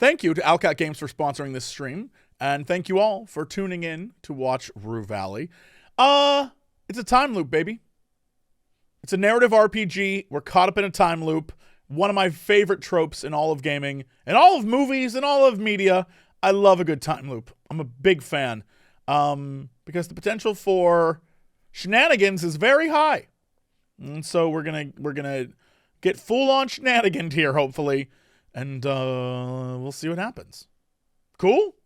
Thank you to Owlcat Games for sponsoring this stream, and thank you all for tuning in to watch Rue Valley. It's a time loop, baby. It's a narrative RPG. We're caught up in a time loop. One of my favorite tropes in all of gaming, and all of movies, and all of media. I love a good time loop. I'm a big fan. Because the potential for shenanigans is very high. And so we're gonna get full-on shenanigans here, hopefully. And we'll see what happens. Cool?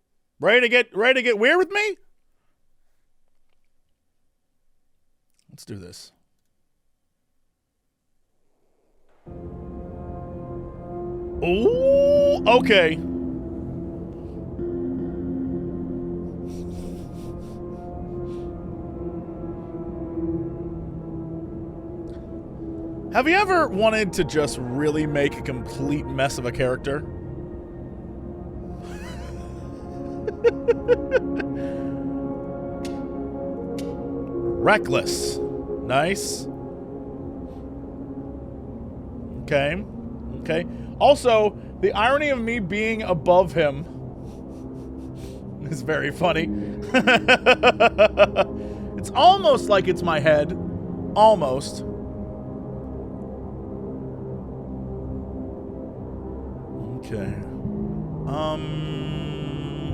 Ready to get weird with me? Let's do this. Ooh, okay. Have you ever wanted to just really make a complete mess of a character? Reckless. Nice. Okay. Okay. Also, the irony of me being above him is very funny. It's almost like it's my head. Almost. Okay.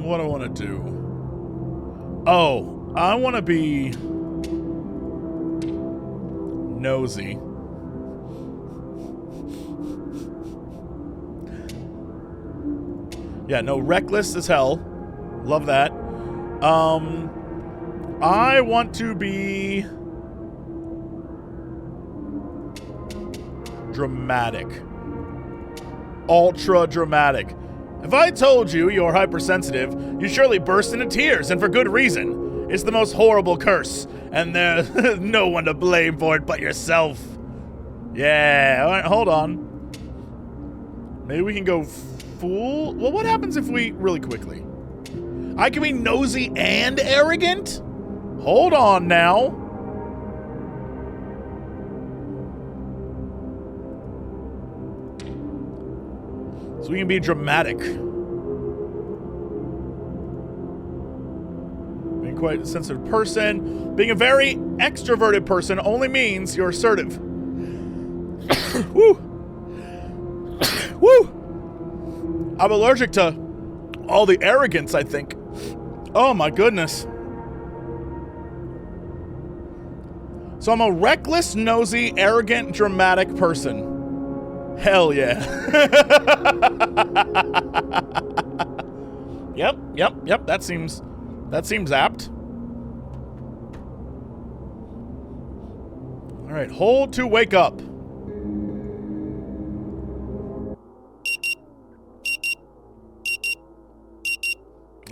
What do I want to do? Oh, I want to be nosy. Yeah, no, reckless as hell. Love that. I want to be dramatic. Ultra dramatic. If I told you you're hypersensitive, you'd surely burst into tears, and for good reason. It's the most horrible curse, and there's no one to blame for it but yourself. Yeah, all right, hold on. Maybe we can go fool? Well, what happens if we, really quickly? I can be nosy and arrogant? Hold on now. So we can be dramatic. Being quite a sensitive person. Being a very extroverted person only means you're assertive. Woo! Woo! I'm allergic to all the arrogance, I think. Oh my goodness. So I'm a reckless, nosy, arrogant, dramatic person. Hell yeah. Yep. That seems apt. All right, hold to wake up.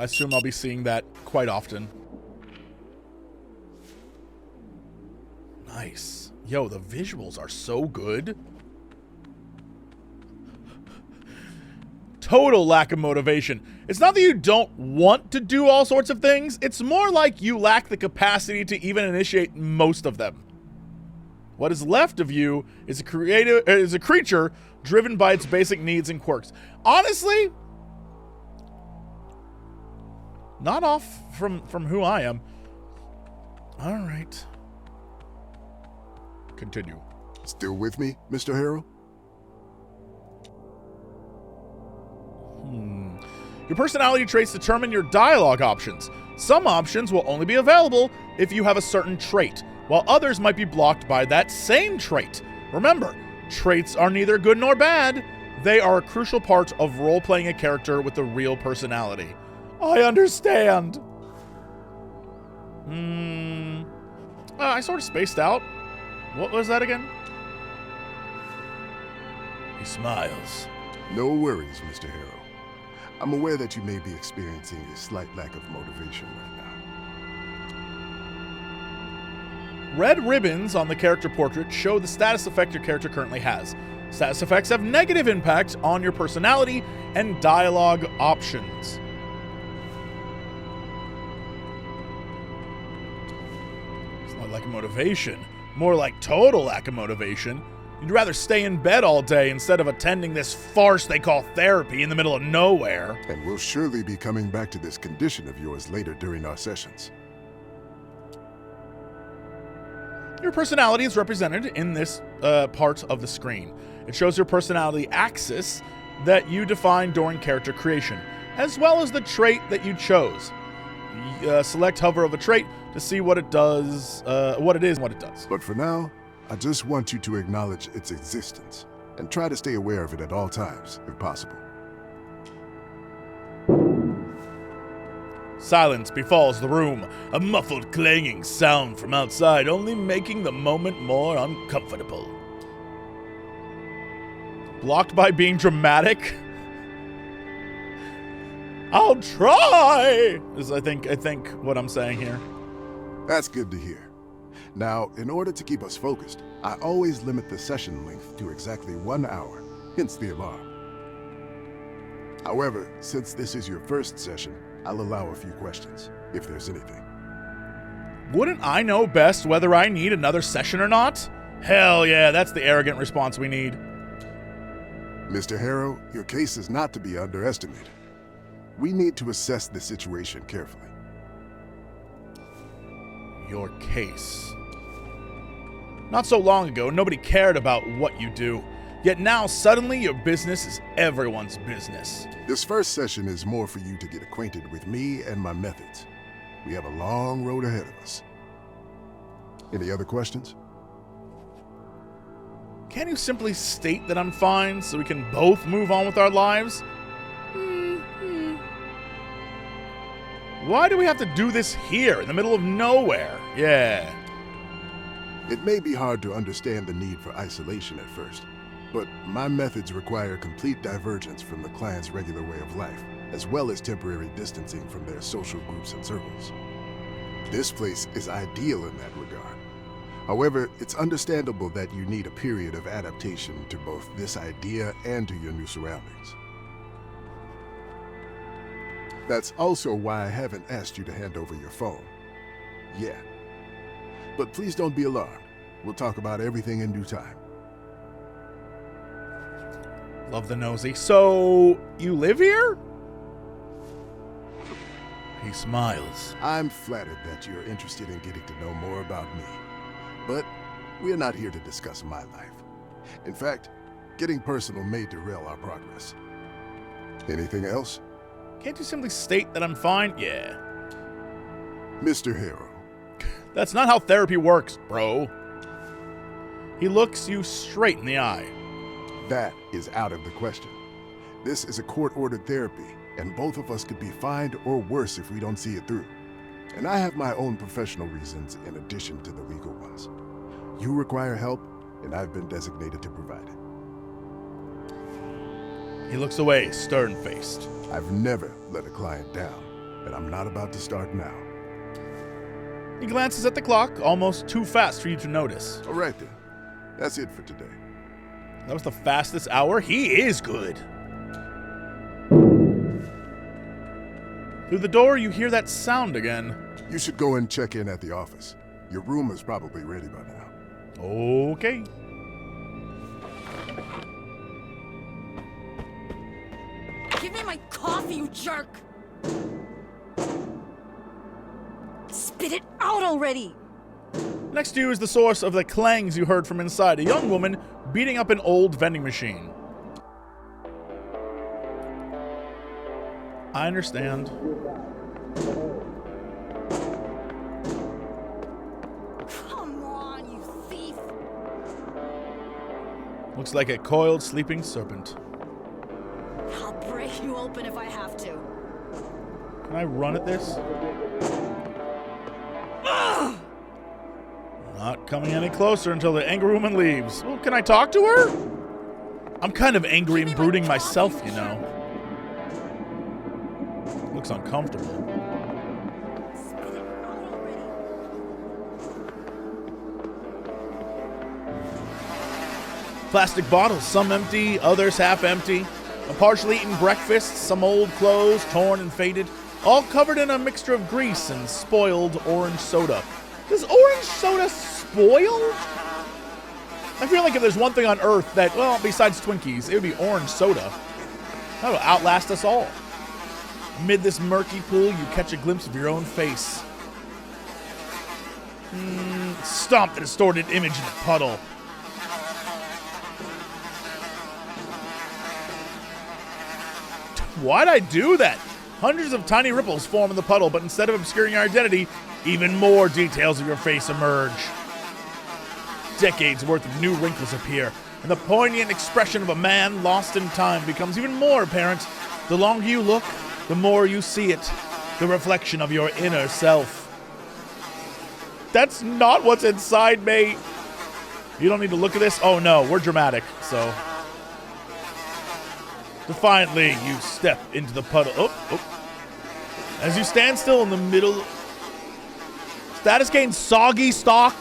I assume I'll be seeing that quite often. Nice. Yo, the visuals are so good. Total lack of motivation. It's not that you don't want to do all sorts of things. It's more like you lack the capacity to even initiate most of them. What is left of you is a creature driven by its basic needs and quirks. Honestly, not off from who I am. All right. Continue. Still with me, Mr. Harrell? Your personality traits determine your dialogue options. Some options will only be available if you have a certain trait, while others might be blocked by that same trait. Remember, traits are neither good nor bad. They are a crucial part of role-playing a character with a real personality. I understand. I sort of spaced out. What was that again? He smiles. No worries, Mr. Harrell. I'm aware that you may be experiencing a slight lack of motivation right now. Red ribbons on the character portrait show the status effect your character currently has. Status effects have negative impact on your personality and dialogue options. It's not like motivation, more like total lack of motivation. You'd rather stay in bed all day instead of attending this farce they call therapy in the middle of nowhere. And we'll surely be coming back to this condition of yours later during our sessions. Your personality is represented in this part of the screen. It shows your personality axis that you defined during character creation, as well as the trait that you chose. Select hover of a trait to see what it does, what it is and what it does. But for now, I just want you to acknowledge its existence and try to stay aware of it at all times, if possible. Silence befalls the room, a muffled clanging sound from outside, only making the moment more uncomfortable. Blocked by being dramatic? I'll try! Is I think what I'm saying here. That's good to hear. Now, in order to keep us focused, I always limit the session length to exactly 1 hour, hence the alarm. However, since this is your first session, I'll allow a few questions, if there's anything. Wouldn't I know best whether I need another session or not? Hell yeah, that's the arrogant response we need. Mr. Harrow, your case is not to be underestimated. We need to assess the situation carefully. Your case. Not so long ago, nobody cared about what you do. Yet now, suddenly, your business is everyone's business. This first session is more for you to get acquainted with me and my methods. We have a long road ahead of us. Any other questions? Can't you simply state that I'm fine so we can both move on with our lives? Why do we have to do this here, in the middle of nowhere? Yeah. It may be hard to understand the need for isolation at first, but my methods require complete divergence from the client's regular way of life, as well as temporary distancing from their social groups and circles. This place is ideal in that regard. However, it's understandable that you need a period of adaptation to both this idea and to your new surroundings. That's also why I haven't asked you to hand over your phone yet. But please don't be alarmed. We'll talk about everything in due time. Love the nosy. So, you live here? He smiles. I'm flattered that you're interested in getting to know more about me. But we're not here to discuss my life. In fact, getting personal may derail our progress. Anything else? Can't you simply state that I'm fine? Yeah. Mr. Harrow. That's not how therapy works, bro. He looks you straight in the eye. That is out of the question. This is a court-ordered therapy, and both of us could be fined or worse if we don't see it through. And I have my own professional reasons in addition to the legal ones. You require help, and I've been designated to provide it. He looks away, stern-faced. I've never let a client down, and I'm not about to start now. He glances at the clock, almost too fast for you to notice. All right then. That's it for today. That was the fastest hour. He is good. Through the door, you hear that sound again. You should go and check in at the office. Your room is probably ready by now. Okay. Give me my coffee, you jerk! Spit it out already! Next to you is the source of the clangs you heard from inside, a young woman beating up an old vending machine. I understand. Come on, you thief! Looks like a coiled sleeping serpent. I'll break you open if I have to. Can I run at this? Not coming any closer until the angry woman leaves. Well, can I talk to her? I'm kind of angry and brooding myself, you know. Looks uncomfortable. Spit it out already. Plastic bottles, some empty, others half empty. A partially eaten breakfast, some old clothes, torn and faded, all covered in a mixture of grease and spoiled orange soda. Is orange soda spoiled? I feel like if there's one thing on Earth that, well, besides Twinkies, it would be orange soda. That would outlast us all. Amid this murky pool, you catch a glimpse of your own face. Stomp the distorted image in the puddle. Why'd I do that? Hundreds of tiny ripples form in the puddle, but instead of obscuring your identity, even more details of your face emerge. Decades worth of new wrinkles appear, and the poignant expression of a man lost in time becomes even more apparent. The longer you look, the more you see it, the reflection of your inner self. That's not what's inside me. You don't need to look at this? Oh no, we're dramatic, so. Defiantly, you step into the puddle. Oh. As you stand still in the middle. Status gain soggy sock,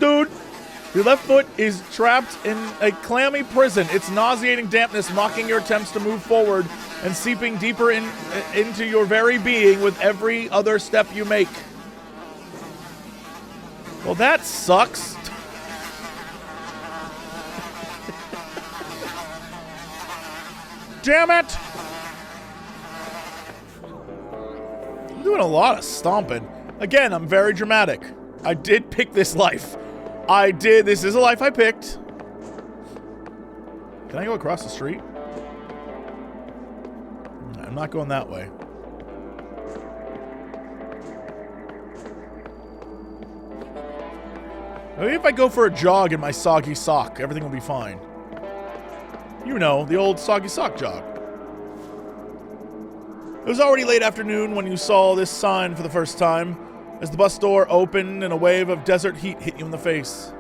dude. Your left foot is trapped in a clammy prison. Its nauseating dampness mocking your attempts to move forward and seeping deeper into your very being with every other step you make. Well, that sucks. Damn it! I'm doing a lot of stomping. Again, I'm very dramatic. I did pick this life. I did. This is a life I picked. Can I go across the street? I'm not going that way. Maybe if I go for a jog in my soggy sock, everything will be fine. You know, the old soggy sock jog. It was already late afternoon when you saw this sign for the first time, as the bus door opened and a wave of desert heat hit you in the face.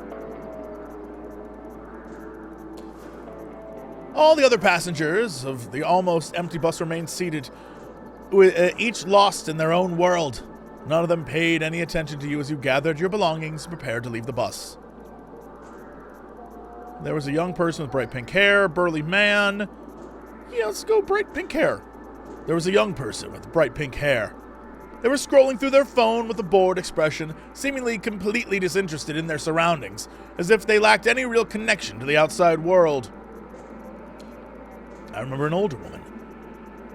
All the other passengers of the almost empty bus remained seated, each lost in their own world. None of them paid any attention to you as you gathered your belongings and prepared to leave the bus. There was a young person with bright pink hair, a burly man. Yeah, let's go bright pink hair. There was a young person with bright pink hair. They were scrolling through their phone with a bored expression, seemingly completely disinterested in their surroundings, as if they lacked any real connection to the outside world. I remember an older woman.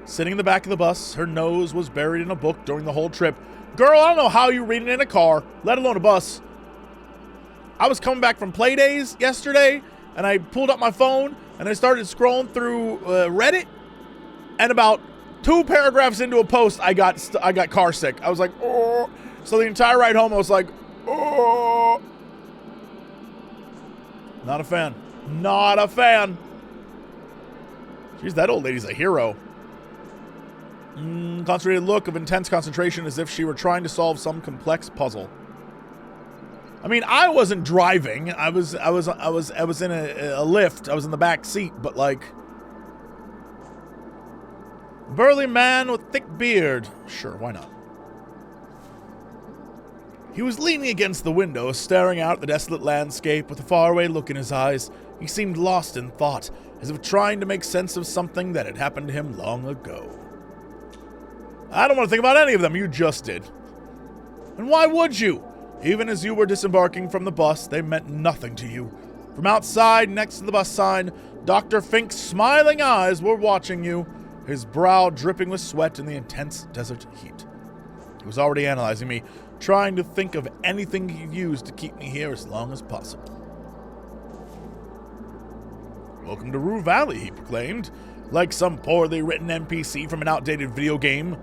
Sitting in the back of the bus, her nose was buried in a book during the whole trip. Girl, I don't know how you read it in a car, let alone a bus. I was coming back from play days yesterday, and I pulled up my phone, and I started scrolling through Reddit, and about 2 paragraphs into a post, I got car sick. I was like, oh. So the entire ride home, I was like, oh. Not a fan. Not a fan. Jeez, that old lady's a hero. Concentrated look of intense concentration as if she were trying to solve some complex puzzle. I mean, I wasn't driving. I was in a lift. I was in the back seat, but like, burly man with thick beard. Sure, why not? He was leaning against the window, staring out at the desolate landscape with a faraway look in his eyes. He seemed lost in thought, as if trying to make sense of something that had happened to him long ago. I don't want to think about any of them. You just did. And why would you? Even as you were disembarking from the bus, they meant nothing to you. From outside, next to the bus sign, Dr. Fink's smiling eyes were watching you, his brow dripping with sweat in the intense desert heat. He was already analyzing me, trying to think of anything he could use to keep me here as long as possible. Welcome to Rue Valley, he proclaimed, like some poorly written NPC from an outdated video game.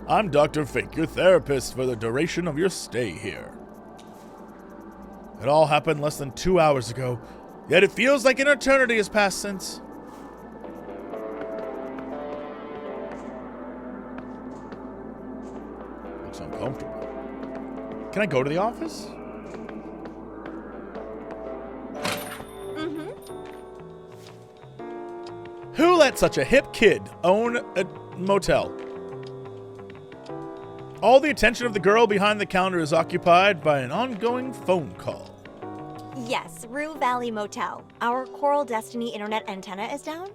I'm Dr. Fink, your therapist for the duration of your stay here. It all happened less than 2 hours ago, yet it feels like an eternity has passed since. Looks uncomfortable. Can I go to the office? Who let such a hip kid own a motel? All the attention of the girl behind the counter is occupied by an ongoing phone call. Yes, Rue Valley Motel. Our Coral Destiny internet antenna is down?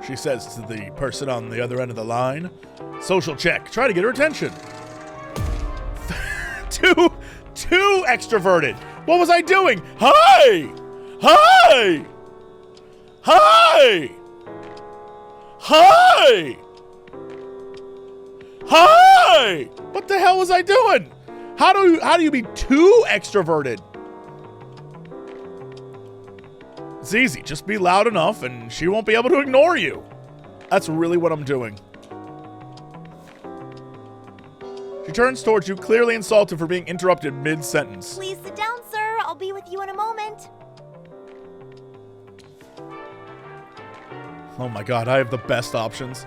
She says to the person on the other end of the line. Social check. Try to get her attention. Too extroverted. What was I doing? Hi! Hi! Hi! Hi! Hi! What the hell was I doing? How do you be too extroverted? It's easy. Just be loud enough and she won't be able to ignore you. That's really what I'm doing. She turns towards you, clearly insulted for being interrupted mid-sentence. Please sit down, sir. I'll be with you in a moment. Oh my god, I have the best options.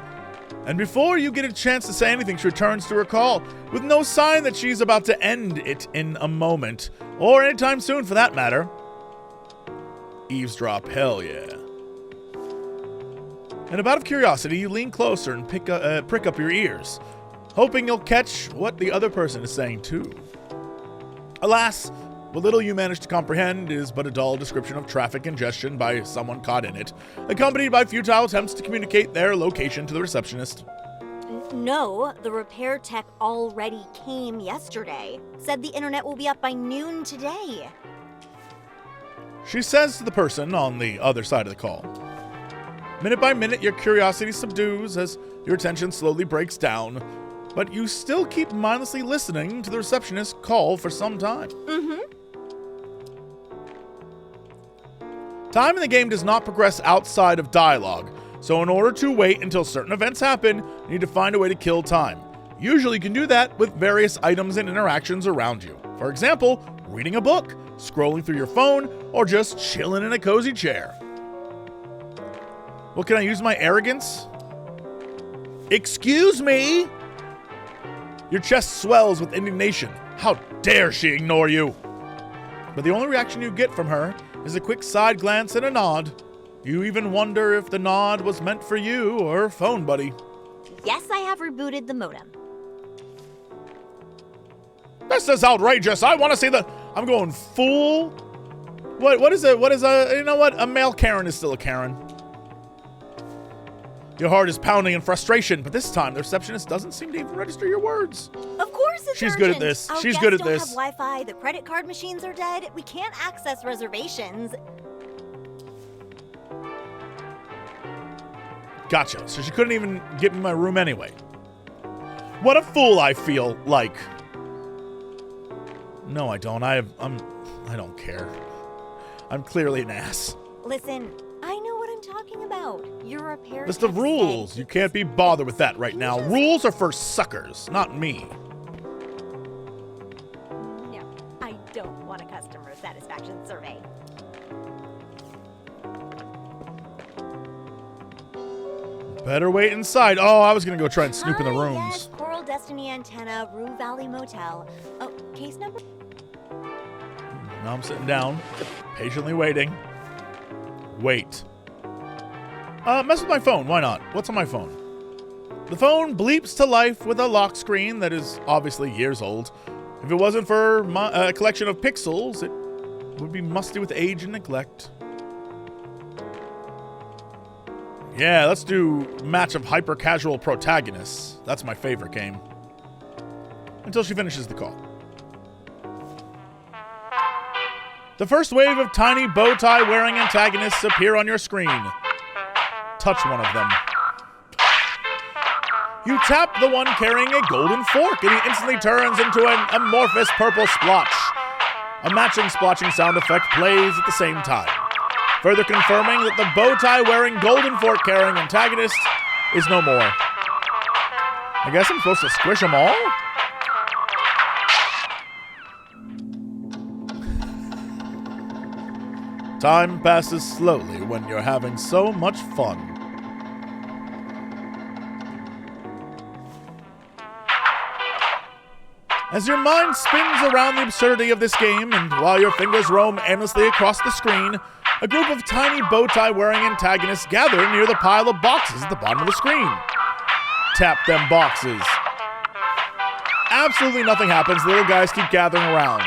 And before you get a chance to say anything, she returns to her call, with no sign that she's about to end it in a moment, or anytime soon for that matter. Eavesdrop, hell yeah. And out of curiosity, you lean closer and prick up your ears, hoping you'll catch what the other person is saying too. Alas, what little you manage to comprehend is but a dull description of traffic congestion by someone caught in it, accompanied by futile attempts to communicate their location to the receptionist. No, the repair tech already came yesterday. Said the internet will be up by noon today. She says to the person on the other side of the call. Minute by minute, your curiosity subdues as your attention slowly breaks down, but you still keep mindlessly listening to the receptionist's call for some time. Time in the game does not progress outside of dialogue, so in order to wait until certain events happen, you need to find a way to kill time. Usually you can do that with various items and interactions around you. For example, reading a book, scrolling through your phone, or just chilling in a cozy chair. Well, can I use my arrogance? Excuse me? Your chest swells with indignation. How dare she ignore you? But the only reaction you get from her is a quick side glance and a nod. You even wonder if the nod was meant for you or her phone buddy. Yes, I have rebooted the modem. This is outrageous. I want to see the... I'm going full... What is a... You know what? A male Karen is still a Karen. Your heart is pounding in frustration, but this time the receptionist doesn't seem to even register your words. Of course it's She's urgent. good at this. Our She's good at guests this. don't have Wi-Fi, the credit card machines are dead, we can't access reservations. Gotcha. So she couldn't even get me my room anyway. What a fool I feel like. No, I don't. I don't care. I'm clearly an ass. Listen, I know what I'm talking about. You're a pair List of rules. You can't be bothered with that right now. Rules are for suckers, not me. No, I don't want a customer satisfaction survey. Better wait inside. Oh, I was gonna go try and snoop in the rooms. Yes, Coral Destiny Antenna, Rue Valley Motel. Oh, case number? Now I'm sitting down, patiently waiting. Wait. Mess with my phone. Why not? What's on my phone? The phone bleeps to life with a lock screen that is obviously years old. If it wasn't for a collection of pixels, it would be musty with age and neglect. Yeah, let's do match of hyper-casual protagonists. That's my favorite game. Until she finishes the call. The first wave of tiny bow tie wearing antagonists appear on your screen. Touch one of them. You tap the one carrying a golden fork and he instantly turns into an amorphous purple splotch. A matching splotching sound effect plays at the same time, further confirming that the bow tie wearing golden fork carrying antagonist is no more. I guess I'm supposed to squish them all? Time passes slowly when you're having so much fun. As your mind spins around the absurdity of this game, and while your fingers roam aimlessly across the screen, a group of tiny bow tie wearing antagonists gather near the pile of boxes at the bottom of the screen. Tap them boxes. Absolutely nothing happens. The little guys keep gathering around.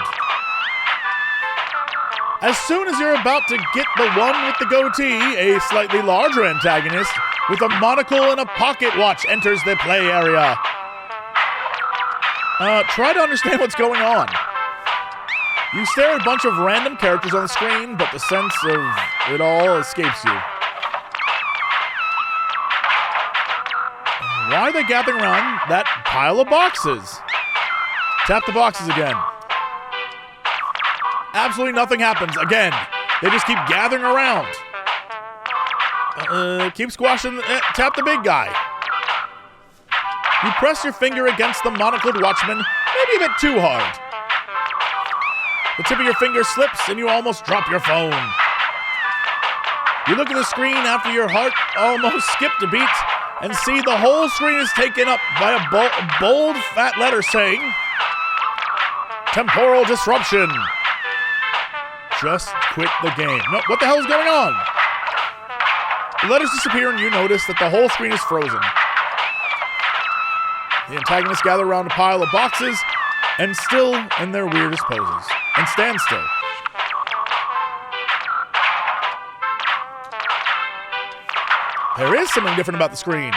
As soon as you're about to get the one with the goatee, a slightly larger antagonist with a monocle and a pocket watch enters the play area. Try to understand what's going on. You stare at a bunch of random characters on the screen, but the sense of it all escapes you. Why are they gathering around that pile of boxes? Tap the boxes again. Absolutely nothing happens. Again, they just keep gathering around. Keep squashing. Tap the big guy. You press your finger against the monocled watchman, maybe a bit too hard. The tip of your finger slips and you almost drop your phone. You look at the screen after your heart almost skipped a beat and see the whole screen is taken up by a bold fat letter saying, temporal disruption. Just quit the game. No, what the hell is going on? The letters disappear and you notice that the whole screen is frozen. The antagonists gather around a pile of boxes and still in their weirdest poses. And stand still. There is something different about the screen.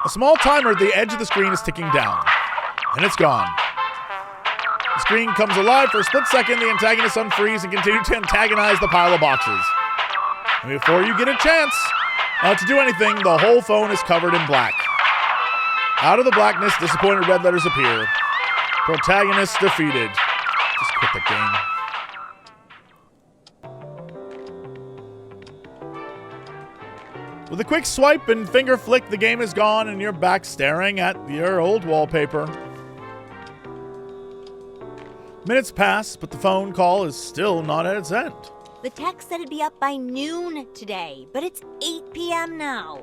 A small timer at the edge of the screen is ticking down. And it's gone. The screen comes alive for a split second. The antagonists unfreeze and continue to antagonize the pile of boxes. And before you get a chance to do anything, the whole phone is covered in black. Out of the blackness, disappointed red letters appear. Protagonist defeated. Just quit the game. With a quick swipe and finger flick, the game is gone and you're back staring at your old wallpaper. Minutes pass, but the phone call is still not at its end. The text said it'd be up by noon today, but it's 8 p.m. now.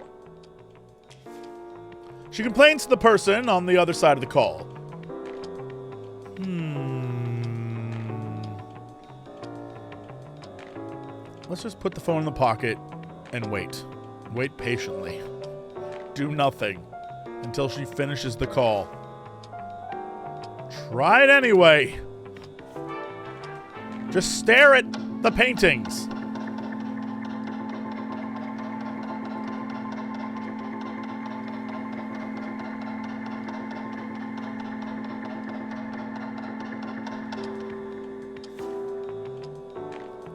She complains to the person on the other side of the call. Let's just put the phone in the pocket and wait. Wait patiently. Do nothing until she finishes the call. Try it anyway. Just stare at the paintings.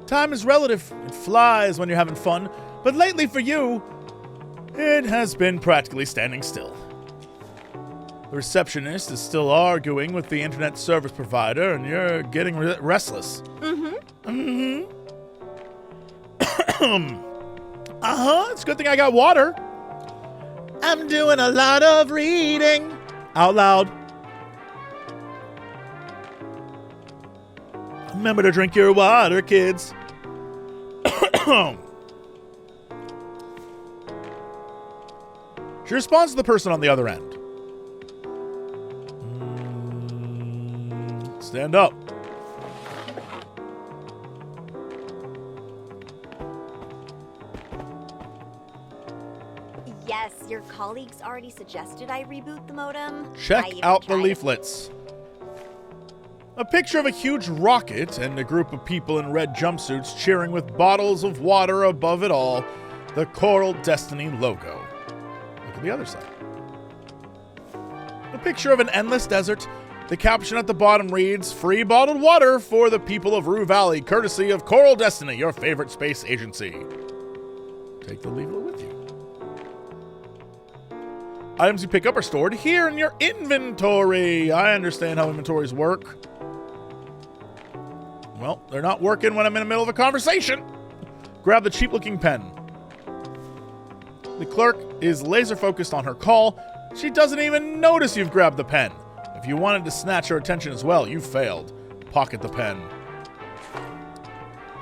Time is relative. It flies when you're having fun. But lately for you, it has been practically standing still. The receptionist is still arguing with the internet service provider, and you're getting restless. It's a good thing I got water. I'm doing a lot of reading. Out loud. Remember to drink your water, kids. She responds to the person on the other end. Stand up. Yes, your colleagues already suggested I reboot the modem. Check out the leaflets. A picture of a huge rocket and a group of people in red jumpsuits cheering with bottles of water above it all. The Coral Destiny logo. Look at the other side. A picture of an endless desert. The caption at the bottom reads, "Free bottled water for the people of Rue Valley, courtesy of Coral Destiny, your favorite space agency." Take the leaflet with you. Items you pick up are stored here in your inventory. I understand how inventories work. Well, they're not working when I'm in the middle of a conversation. Grab the cheap-looking pen. The clerk is laser-focused on her call. She doesn't even notice you've grabbed the pen. If you wanted to snatch her attention as well, you failed. Pocket the pen.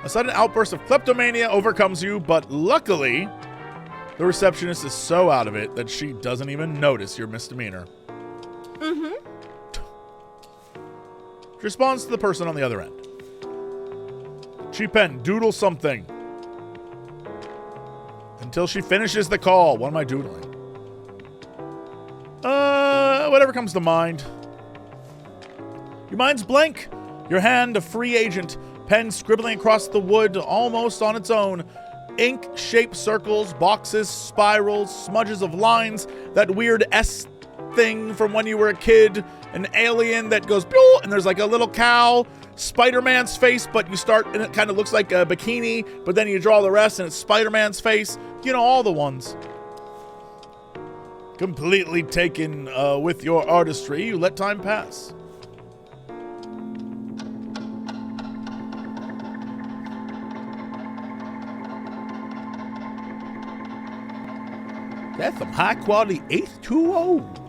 A sudden outburst of kleptomania overcomes you, but luckily, the receptionist is so out of it that she doesn't even notice your misdemeanor. She responds to the person on the other end. Cheap pen, doodle something. Until she finishes the call. What am I doodling? Whatever comes to mind. Your mind's blank. Your hand, a free agent. Pen scribbling across the wood almost on its own. Ink-shaped circles, boxes, spirals, smudges of lines. That weird S thing from when you were a kid. An alien that goes, and there's like a little cow Spider-Man's face, but you start and it kind of looks like a bikini, but then you draw the rest and it's Spider-Man's face. You know, all the ones. Completely taken with your artistry, you let time pass. That's some high-quality H2O.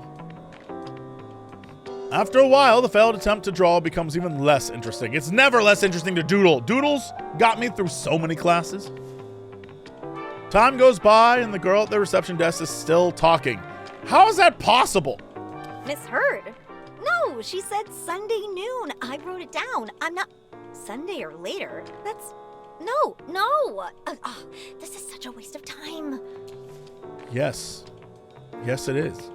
After a while, the failed attempt to draw becomes even less interesting. It's never less interesting to doodle. Doodles got me through so many classes. Time goes by, and the girl at the reception desk is still talking. How is that possible? Misheard? No, she said Sunday noon. I wrote it down. I'm not... Sunday or later? That's... No. This is such a waste of time. Yes. Yes, it is.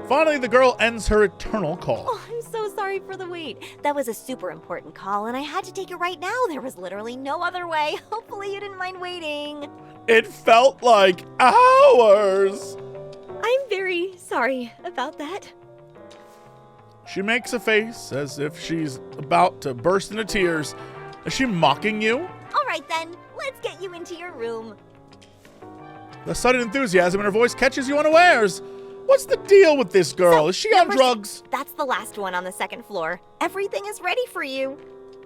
Finally, the girl ends her eternal call. Oh, I'm so sorry for the wait. That was a super important call, and I had to take it right now. There was literally no other way. Hopefully you didn't mind waiting. It felt like hours. I'm very sorry about that. She makes a face as if she's about to burst into tears. Is she mocking you? All right, then. Let's get you into your room. The sudden enthusiasm in her voice catches you unawares. What's the deal with this girl? Is she on drugs? That's the last one on the second floor. Everything is ready for you.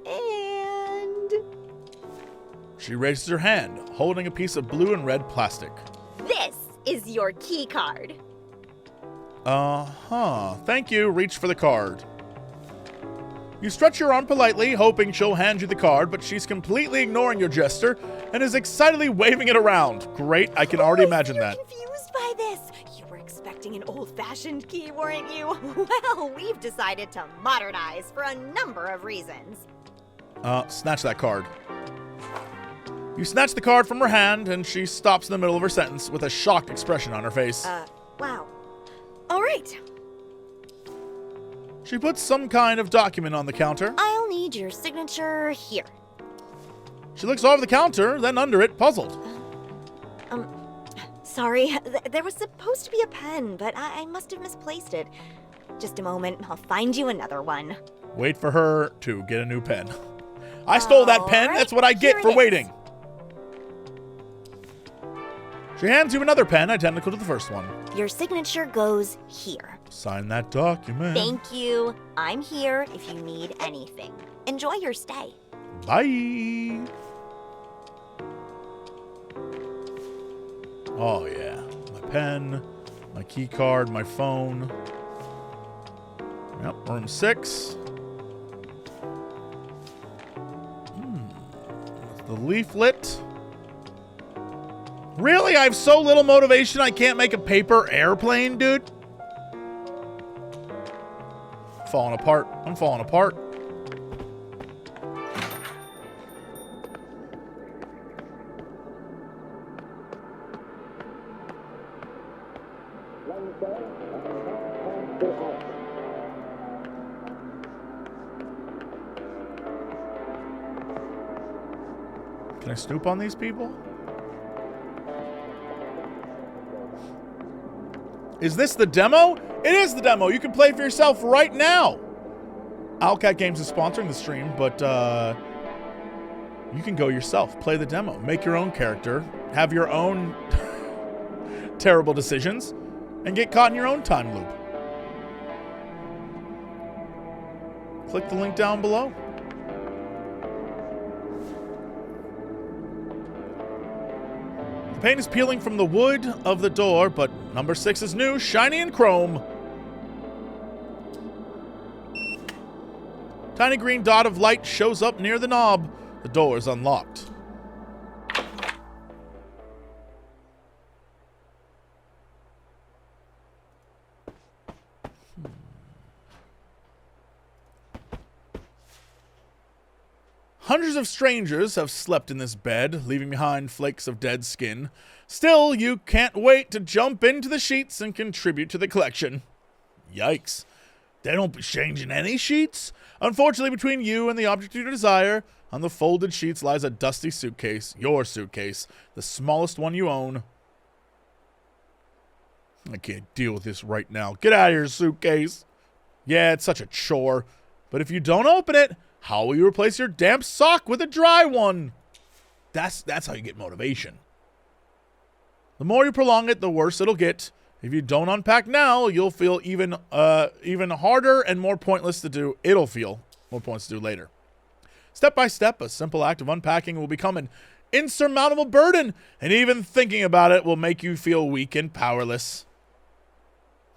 And... She raises her hand, holding a piece of blue and red plastic. This is your key card. Uh-huh. Thank you. Reach for the card. You stretch your arm politely, hoping she'll hand you the card, but she's completely ignoring your gesture and is excitedly waving it around. Great. I can already imagine that. You're confused by this. You were expecting an old-fashioned key, weren't you? Well, we've decided to modernize for a number of reasons. Snatch that card. You snatch the card from her hand, and she stops in the middle of her sentence with a shocked expression on her face. Wow. All right. She puts some kind of document on the counter. I'll need your signature here. She looks over the counter, then under it, puzzled. Sorry. There was supposed to be a pen, but I must have misplaced it. Just a moment. I'll find you another one. Wait for her to get a new pen. I stole that pen. Right, That's what I get for waiting. She hands you another pen identical to the first one. Your signature goes here. Sign that document. Thank you. I'm here if you need anything. Enjoy your stay. Bye. Oh, yeah. My pen, my key card, my phone. Yep, room 6. The leaflet. Really? I have so little motivation I can't make a paper airplane, dude? Falling apart. I'm falling apart. Can I snoop on these people? Is this the demo? It is the demo. You can play for yourself right now. Owlcat Games is sponsoring the stream, but you can go yourself. Play the demo. Make your own character. Have your own terrible decisions. And get caught in your own time loop. Click the link down below. The paint is peeling from the wood of the door, but number 6 is new, shiny and chrome. Tiny green dot of light shows up near the knob. The door is unlocked. Hundreds of strangers have slept in this bed, leaving behind flakes of dead skin. Still, you can't wait to jump into the sheets and contribute to the collection. Yikes. They don't be changing any sheets? Unfortunately, between you and the object of your desire, on the folded sheets lies a dusty suitcase. Your suitcase. The smallest one you own. I can't deal with this right now. Get out of your suitcase. Yeah, it's such a chore. But if you don't open it, How will you replace your damp sock with a dry one? That's how you get motivation. The more you prolong it, the worse it'll get. If you don't unpack now, you'll feel even harder and more pointless to do. It'll feel more pointless to do later. Step by step, a simple act of unpacking will become an insurmountable burden, and even thinking about it will make you feel weak and powerless.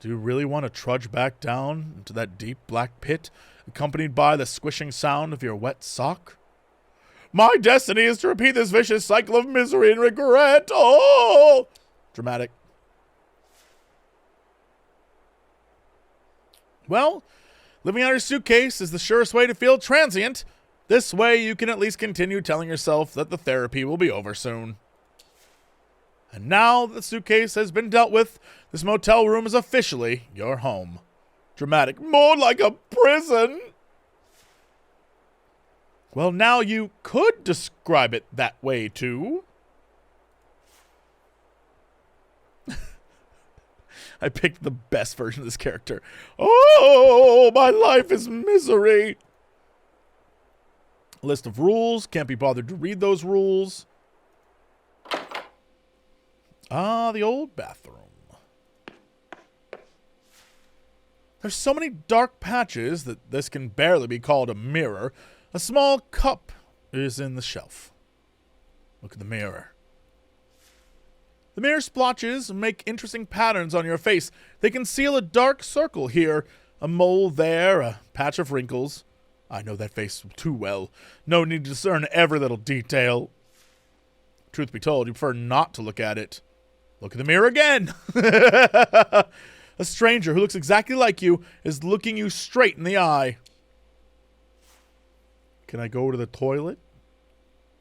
Do you really want to trudge back down into that deep black pit, accompanied by the squishing sound of your wet sock? My destiny is to repeat this vicious cycle of misery and regret. Oh! Dramatic. Well, living out your suitcase is the surest way to feel transient. This way, you can at least continue telling yourself that the therapy will be over soon. And now that the suitcase has been dealt with, this motel room is officially your home. Dramatic. More like a prison. Well, now you could describe it that way, too. I picked the best version of this character. Oh, my life is misery. A list of rules. Can't be bothered to read those rules. Ah, the old bathroom. There's so many dark patches that this can barely be called a mirror. A small cup is in the shelf. Look at the mirror. The mirror splotches make interesting patterns on your face. They conceal a dark circle here, a mole there, a patch of wrinkles. I know that face too well. No need to discern every little detail. Truth be told, you prefer not to look at it. Look at the mirror again. A stranger who looks exactly like you is looking you straight in the eye. Can I go to the toilet?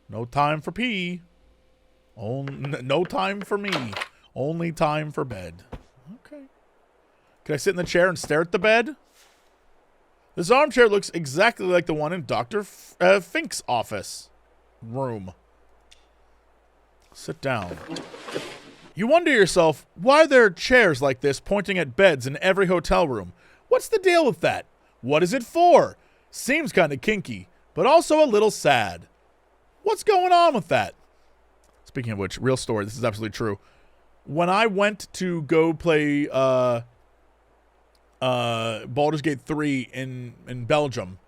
No time for pee. No time for me. Only time for bed. Okay. Can I sit in the chair and stare at the bed? This armchair looks exactly like the one in Dr. Fink's office room. Sit down. You wonder yourself, why there are chairs like this pointing at beds in every hotel room? What's the deal with that? What is it for? Seems kind of kinky, but also a little sad. What's going on with that? Speaking of which, real story, this is absolutely true. When I went to go play Baldur's Gate 3 in Belgium,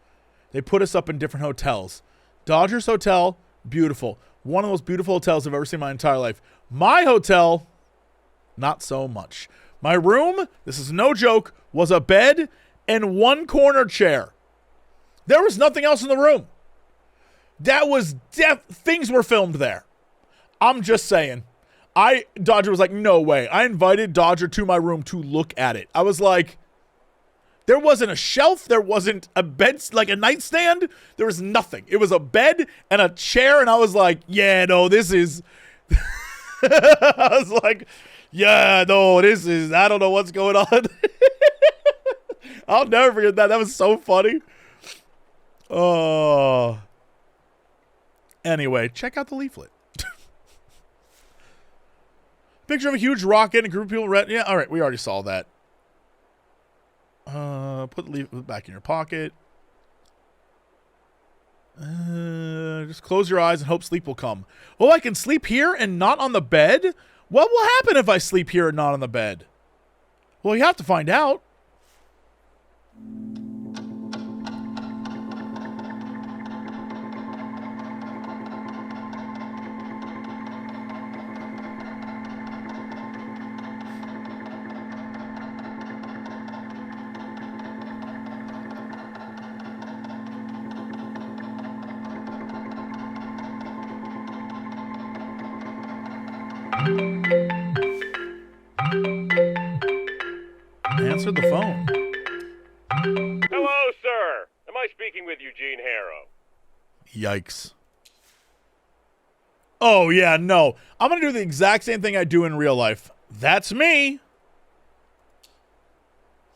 they put us up in different hotels. Dodgers Hotel, beautiful. One of the most beautiful hotels I've ever seen in my entire life. My hotel, not so much. My room, this is no joke, was a bed and one corner chair. There was nothing else in the room. That was things were filmed there. I'm just saying. Dodger was like, no way. I invited Dodger to my room to look at it. I was like, there wasn't a shelf. There wasn't a bed, like a nightstand. There was nothing. It was a bed and a chair. And I was like, yeah, no, this is... I was like, yeah, no, this is... I don't know what's going on. I'll never forget that. That was so funny. Oh. Anyway, check out the leaflet. Picture of a huge rocket and a group of people. Yeah, all right, we already saw that. Put the leaflet back in your pocket. Just close your eyes and hope sleep will come. Oh, I can sleep here and not on the bed? What will happen if I sleep here and not on the bed? Well, you have to find out. Answer the phone. Hello, sir. Am I speaking with Eugene Harrow? Yikes. Oh, yeah, no. I'm going to do the exact same thing I do in real life. That's me.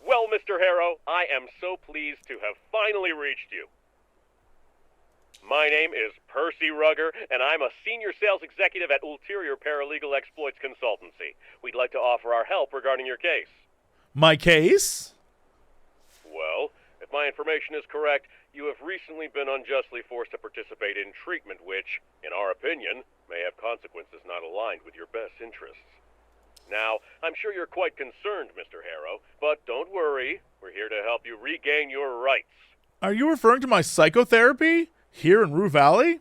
Well, Mr. Harrow, I am so pleased to have finally reached you. My name is Percy Rugger, and I'm a senior sales executive at Ulterior Paralegal Exploits Consultancy. We'd like to offer our help regarding your case. My case? Well, if my information is correct, you have recently been unjustly forced to participate in treatment which, in our opinion, may have consequences not aligned with your best interests. Now, I'm sure you're quite concerned, Mr. Harrow, but don't worry. We're here to help you regain your rights. Are you referring to my psychotherapy here in Rue Valley?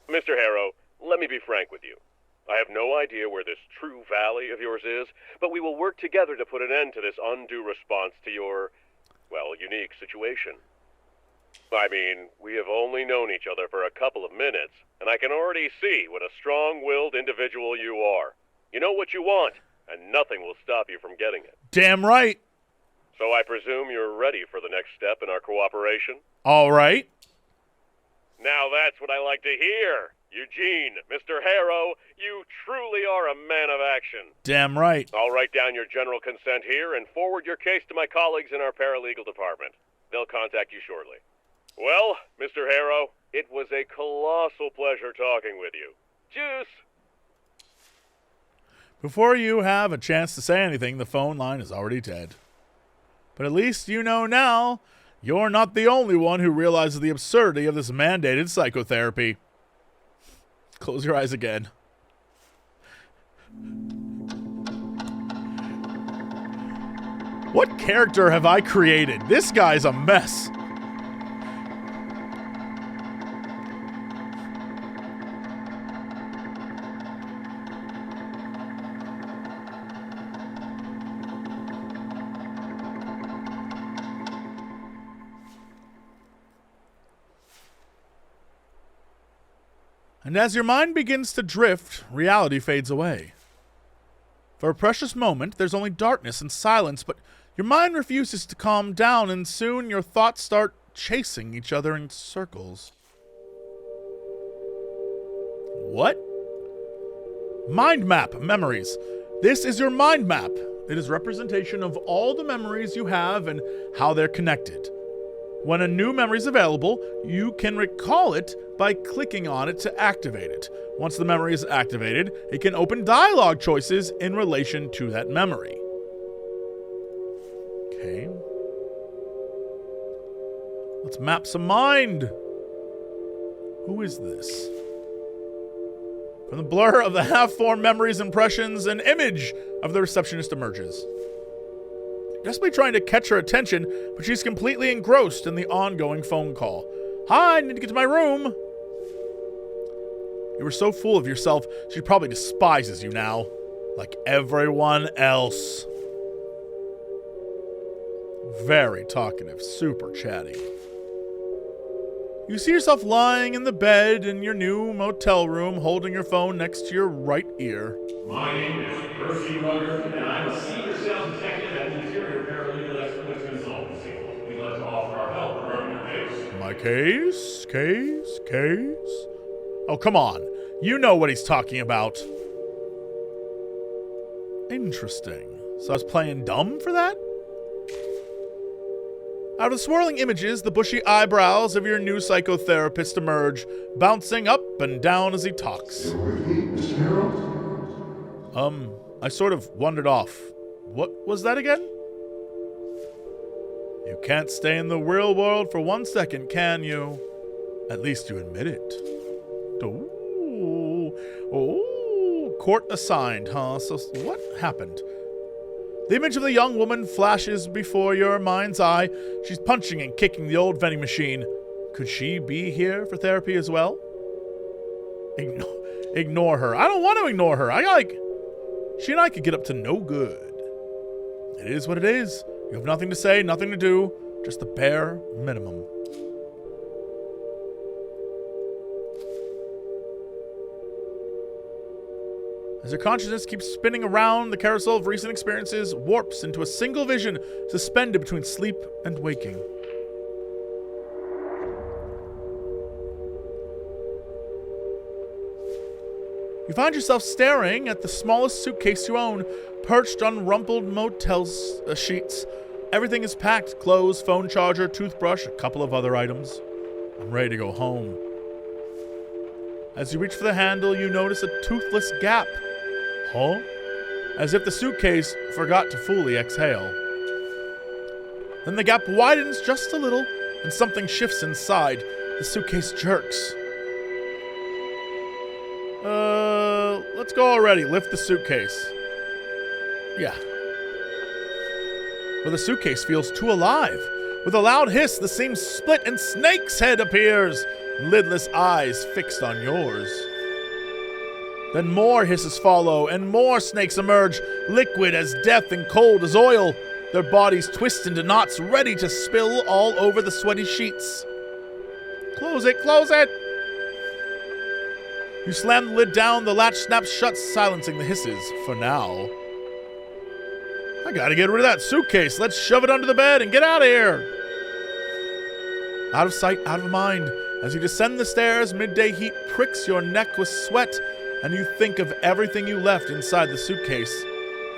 Mr. Harrow, let me be frank with you. I have no idea where this true valley of yours is, but we will work together to put an end to this undue response to your, well, unique situation. I mean, we have only known each other for a couple of minutes, and I can already see what a strong-willed individual you are. You know what you want, and nothing will stop you from getting it. Damn right. So I presume you're ready for the next step in our cooperation? All right. Now that's what I like to hear. Eugene, Mr. Harrow, you truly are a man of action. Damn right. I'll write down your general consent here and forward your case to my colleagues in our paralegal department. They'll contact you shortly. Well, Mr. Harrow, it was a colossal pleasure talking with you. Juice! Before you have a chance to say anything, the phone line is already dead. But at least you know now you're not the only one who realizes the absurdity of this mandated psychotherapy. Close your eyes again. What character have I created? This guy's a mess. And as your mind begins to drift, reality fades away. For a precious moment, there's only darkness and silence, but your mind refuses to calm down, and soon your thoughts start chasing each other in circles. What? Mind map memories. This is your mind map. It is representation of all the memories you have and how they're connected. When a new memory is available, you can recall it by clicking on it to activate it. Once the memory is activated, it can open dialogue choices in relation to that memory. Okay. Let's map some mind. Who is this? From the blur of the half-formed memories, impressions, an image of the receptionist emerges. Desperately trying to catch her attention, but she's completely engrossed in the ongoing phone call. Hi, I need to get to my room. You were so full of yourself, she probably despises you now, like everyone else. Very talkative, super chatty. You see yourself lying in the bed in your new motel room, holding your phone next to your right ear. My name is Percy Rugger, and I'm a senior sales executive at Interior Paralegal Experts Consultancy. We'd like to offer our help regarding your case. My case? Oh, come on. You know what he's talking about. Interesting. So I was playing dumb for that? Out of the swirling images, the bushy eyebrows of your new psychotherapist emerge, bouncing up and down as he talks. Still with me, Mr. Harold? I sort of wandered off. What was that again? You can't stay in the real world for 1 second, can you? At least you admit it. Oh, court assigned, huh? So what happened? The image of the young woman flashes before your mind's eye. She's punching and kicking the old vending machine. Could she be here for therapy as well? Ignore her. I don't want to ignore her. She and I could get up to no good. It is what it is. You have nothing to say, nothing to do, just the bare minimum. As your consciousness keeps spinning around, the carousel of recent experiences warps into a single vision, suspended between sleep and waking. You find yourself staring at the smallest suitcase you own, perched on rumpled motel sheets. Everything is packed: clothes, phone charger, toothbrush, a couple of other items. I'm ready to go home. As you reach for the handle, you notice a toothless gap. Huh? As if the suitcase forgot to fully exhale. Then the gap widens just a little, and something shifts inside. The suitcase jerks. Let's go already. Lift the suitcase. Yeah. But the suitcase feels too alive. With a loud hiss, the seam split and Snake's head appears, lidless eyes fixed on yours. Then more hisses follow, and more snakes emerge, liquid as death and cold as oil. Their bodies twist into knots, ready to spill all over the sweaty sheets. Close it, close it! You slam the lid down, the latch snaps shut, silencing the hisses, for now. I gotta get rid of that suitcase. Let's shove it under the bed and get out of here. Out of sight, out of mind. As you descend the stairs, midday heat pricks your neck with sweat, and you think of everything you left inside the suitcase.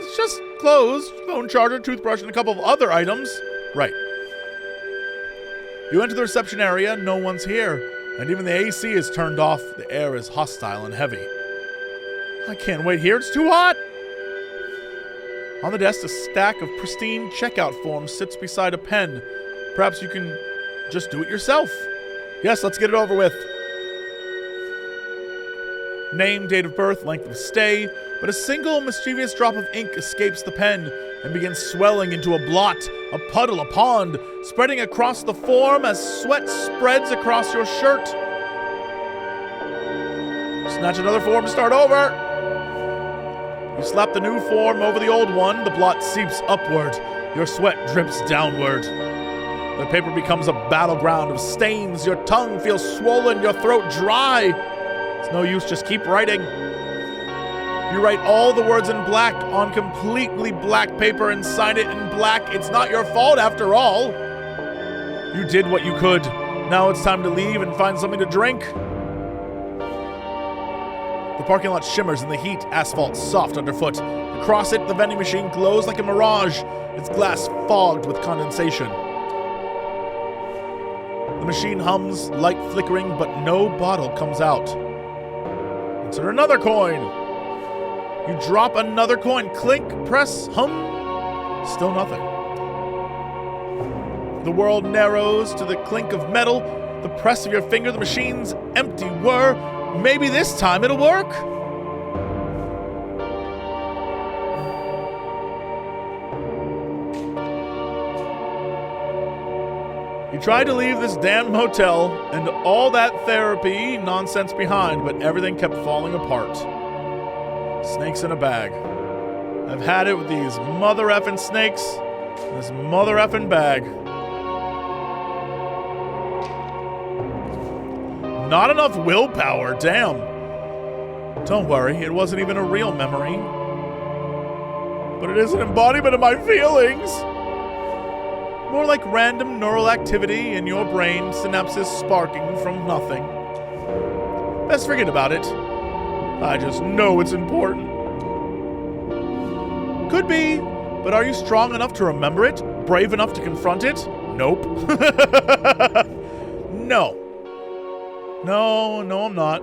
It's just clothes, phone charger, toothbrush, and a couple of other items. Right. You enter the reception area, no one's here, and even the AC is turned off. The air is hostile and heavy. I can't wait here, it's too hot! On the desk, a stack of pristine checkout forms sits beside a pen. Perhaps you can just do it yourself. Yes, let's get it over with. Name, date of birth, length of stay, but a single mischievous drop of ink escapes the pen and begins swelling into a blot, a puddle, a pond, spreading across the form as sweat spreads across your shirt. Snatch another form to start over. You slap the new form over the old one, the blot seeps upward, your sweat drips downward. The paper becomes a battleground of stains, your tongue feels swollen, your throat dry. It's no use, just keep writing. You write all the words in black on completely black paper and sign it in black. It's not your fault after all. You did what you could. Now it's time to leave and find something to drink. The parking lot shimmers in the heat, asphalt soft underfoot. Across it, the vending machine glows like a mirage, its glass fogged with condensation. The machine hums, light flickering, but no bottle comes out. Insert another coin. You drop another coin. Clink, press, hum. Still nothing. The world narrows to the clink of metal, the press of your finger, the machine's empty whir. Maybe this time it'll work. You tried to leave this damn motel and all that therapy nonsense behind, but everything kept falling apart. Snakes in a bag. I've had it with these mother effing snakes in this mother effing bag. Not enough willpower, damn. Don't worry, it wasn't even a real memory. But it is an embodiment of my feelings. More like random neural activity in your brain, synapses sparking from nothing. Best forget about it. I just know it's important. Could be, but are you strong enough to remember it? Brave enough to confront it? Nope. No. No, I'm not.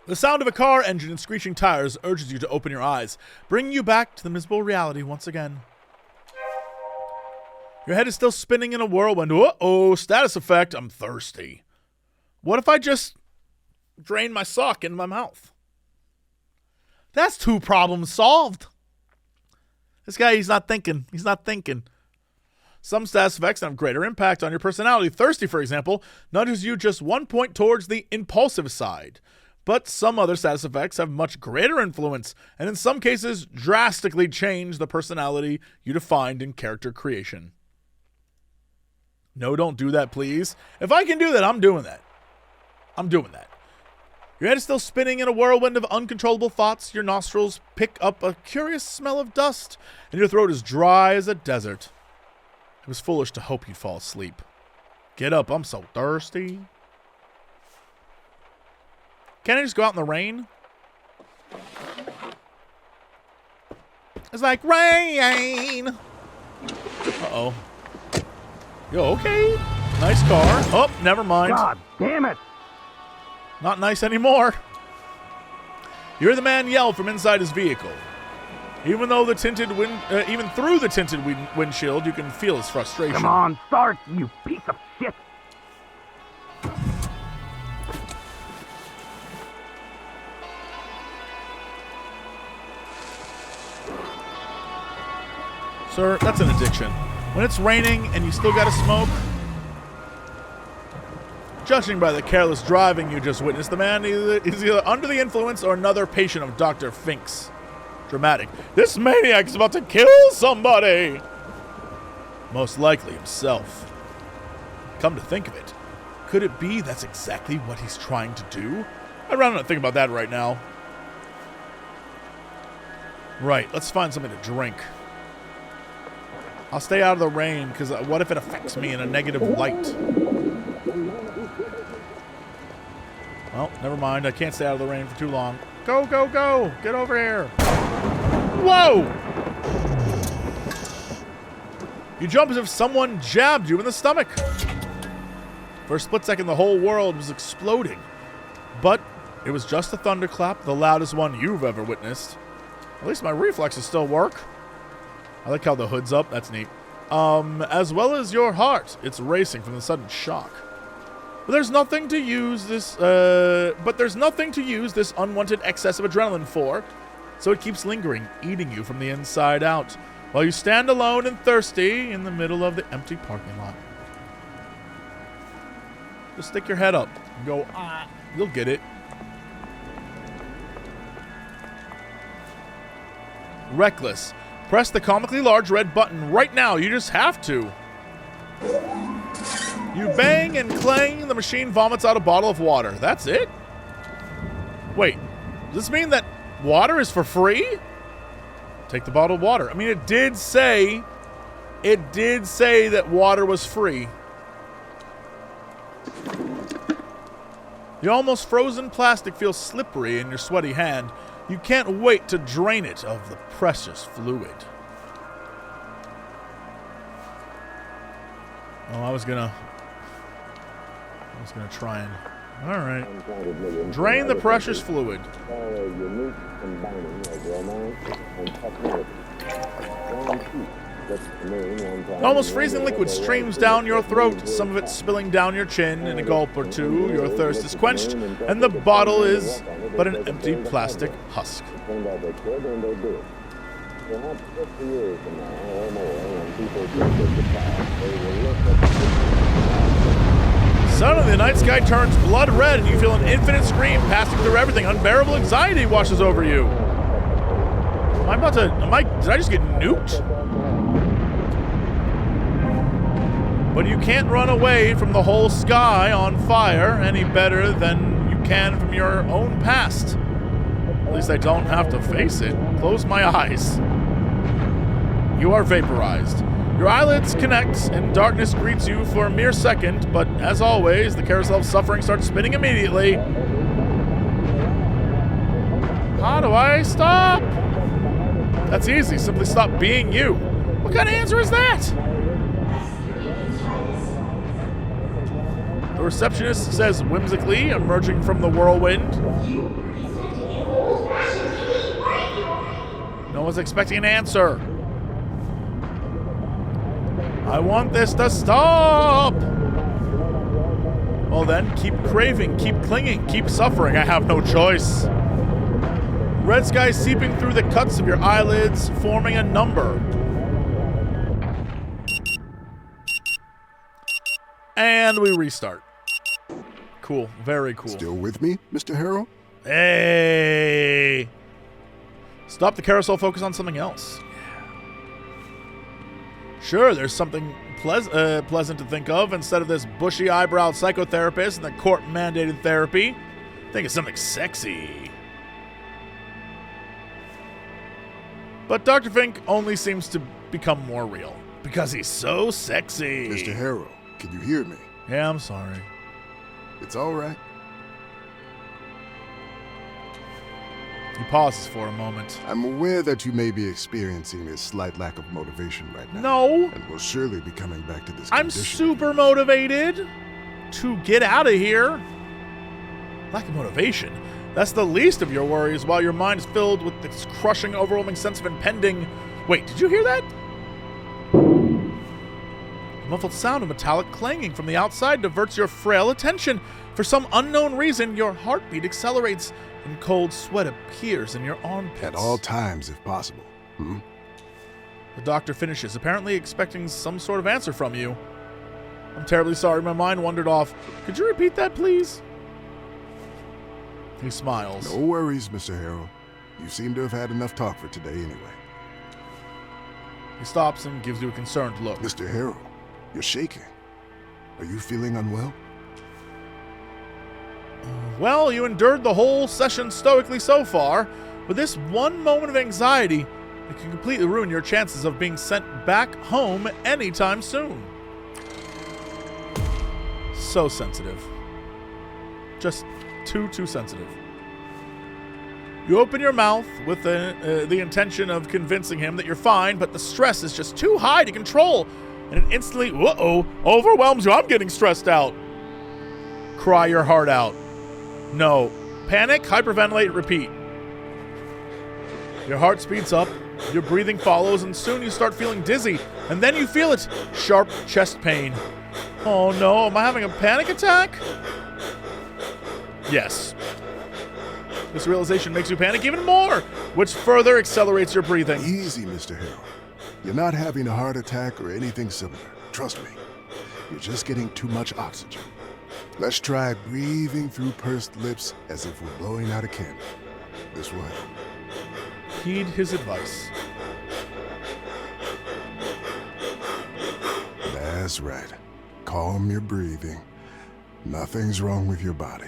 The sound of a car engine and screeching tires urges you to open your eyes, bringing you back to the miserable reality once again. Your head is still spinning in a whirlwind. Uh-oh, status effect, I'm thirsty. What if I just drain my sock into my mouth? That's 2 problems solved. This guy, he's not thinking. He's not thinking. Some status effects have greater impact on your personality. Thirsty, for example, nudges you just 1 point towards the impulsive side. But some other status effects have much greater influence, and in some cases, drastically change the personality you defined in character creation. No, don't do that, please. If I can do that, I'm doing that. I'm doing that. Your head is still spinning in a whirlwind of uncontrollable thoughts. Your nostrils pick up a curious smell of dust, and your throat is dry as a desert. It was foolish to hope you'd fall asleep. Get up, I'm so thirsty. Can't I just go out in the rain? It's like rain. Uh-oh. Yo, okay. Nice car. Oh, never mind. God damn it! Not nice anymore. You hear the man yell from inside his vehicle. Even through the tinted windshield, you can feel his frustration. Come on, start, you piece of shit! Sir, that's an addiction. When it's raining and you still gotta smoke. Judging by the careless driving you just witnessed, the man is either under the influence or another patient of Dr. Fink's. Dramatic. This maniac is about to kill somebody! Most likely himself. Come to think of it, could it be that's exactly what he's trying to do? I'd rather not think about that right now. Right, let's find something to drink. I'll stay out of the rain, because what if it affects me in a negative light? Well, never mind. I can't stay out of the rain for too long. Go, go, go! Get over here! Whoa! You jump as if someone jabbed you in the stomach. For a split second, the whole world was exploding. But it was just a thunderclap, the loudest one you've ever witnessed. At least my reflexes still work. I like how the hood's up. That's neat. As well as your heart. It's racing from the sudden shock. But there's nothing to use this unwanted excess of adrenaline for, so it keeps lingering, eating you from the inside out, while you stand alone and thirsty in the middle of the empty parking lot. Just stick your head up and go, ah, you'll get it. Reckless. Press the comically large red button right now. You just have to. You bang and clang, the machine vomits out a bottle of water. That's it? Wait, does this mean that water is for free? Take the bottle of water. I mean, it did say that water was free. The almost frozen plastic feels slippery in your sweaty hand. You can't wait to drain it of the precious fluid. Oh, I was gonna try and... Alright. Drain the precious fluid. Almost freezing liquid streams down your throat, some of it spilling down your chin. In a gulp or two, your thirst is quenched, and the bottle is but an empty plastic husk. Suddenly, the night sky turns blood red, and you feel an infinite scream passing through everything. Unbearable anxiety washes over you. Did I just get nuked? But you can't run away from the whole sky on fire any better than you can from your own past. At least I don't have to face it. Close my eyes. You are vaporized. Your eyelids connect, and darkness greets you for a mere second, but as always, the carousel of suffering starts spinning immediately. How do I stop? That's easy. Simply stop being you. What kind of answer is that? The receptionist says whimsically, emerging from the whirlwind. No one's expecting an answer. I want this to stop! Well then, keep craving, keep clinging, keep suffering. I have no choice. Red sky seeping through the cuts of your eyelids, forming a number. And we restart. Cool, very cool. Still with me, Mr. Harrow? Hey! Stop the carousel, focus on something else. Sure, there's something pleasant to think of instead of this bushy-eyebrowed psychotherapist and the court-mandated therapy. Think of something sexy. But Dr. Fink only seems to become more real because he's so sexy. Mr. Harrow, can you hear me? Yeah, I'm sorry. It's all right. He pauses for a moment. I'm aware that you may be experiencing a slight lack of motivation right now. No. And will surely be coming back to this I'm condition. super motivated to get out of here. Lack of motivation? That's the least of your worries, while your mind is filled with this crushing, overwhelming sense of impending... Wait, did you hear that? The muffled sound of metallic clanging from the outside diverts your frail attention. For some unknown reason, your heartbeat accelerates, and cold sweat appears in your armpits. At all times, if possible. The doctor finishes, apparently expecting some sort of answer from you. I'm terribly sorry, my mind wandered off. Could you repeat that, please? He smiles. No worries, Mr. Harrow. You seem to have had enough talk for today anyway. He stops and gives you a concerned look. Mr. Harrow, you're shaking. Are you feeling unwell? Well, you endured the whole session stoically so far. With this one moment of anxiety, it can completely ruin your chances of being sent back home anytime soon. So sensitive. Just too sensitive. You open your mouth with the intention of convincing him that you're fine, but the stress is just too high to control, and it instantly, overwhelms you. I'm getting stressed out. Cry your heart out. No. Panic, hyperventilate, repeat. Your heart speeds up, your breathing follows, and soon you start feeling dizzy, and then you feel it. Sharp chest pain. Oh no, am I having a panic attack? Yes. This realization makes you panic even more, which further accelerates your breathing. Easy, Mr. Harrow. You're not having a heart attack or anything similar. Trust me. You're just getting too much oxygen. Let's try breathing through pursed lips as if we're blowing out a candle. This way. Heed his advice. That's right. Calm your breathing. Nothing's wrong with your body.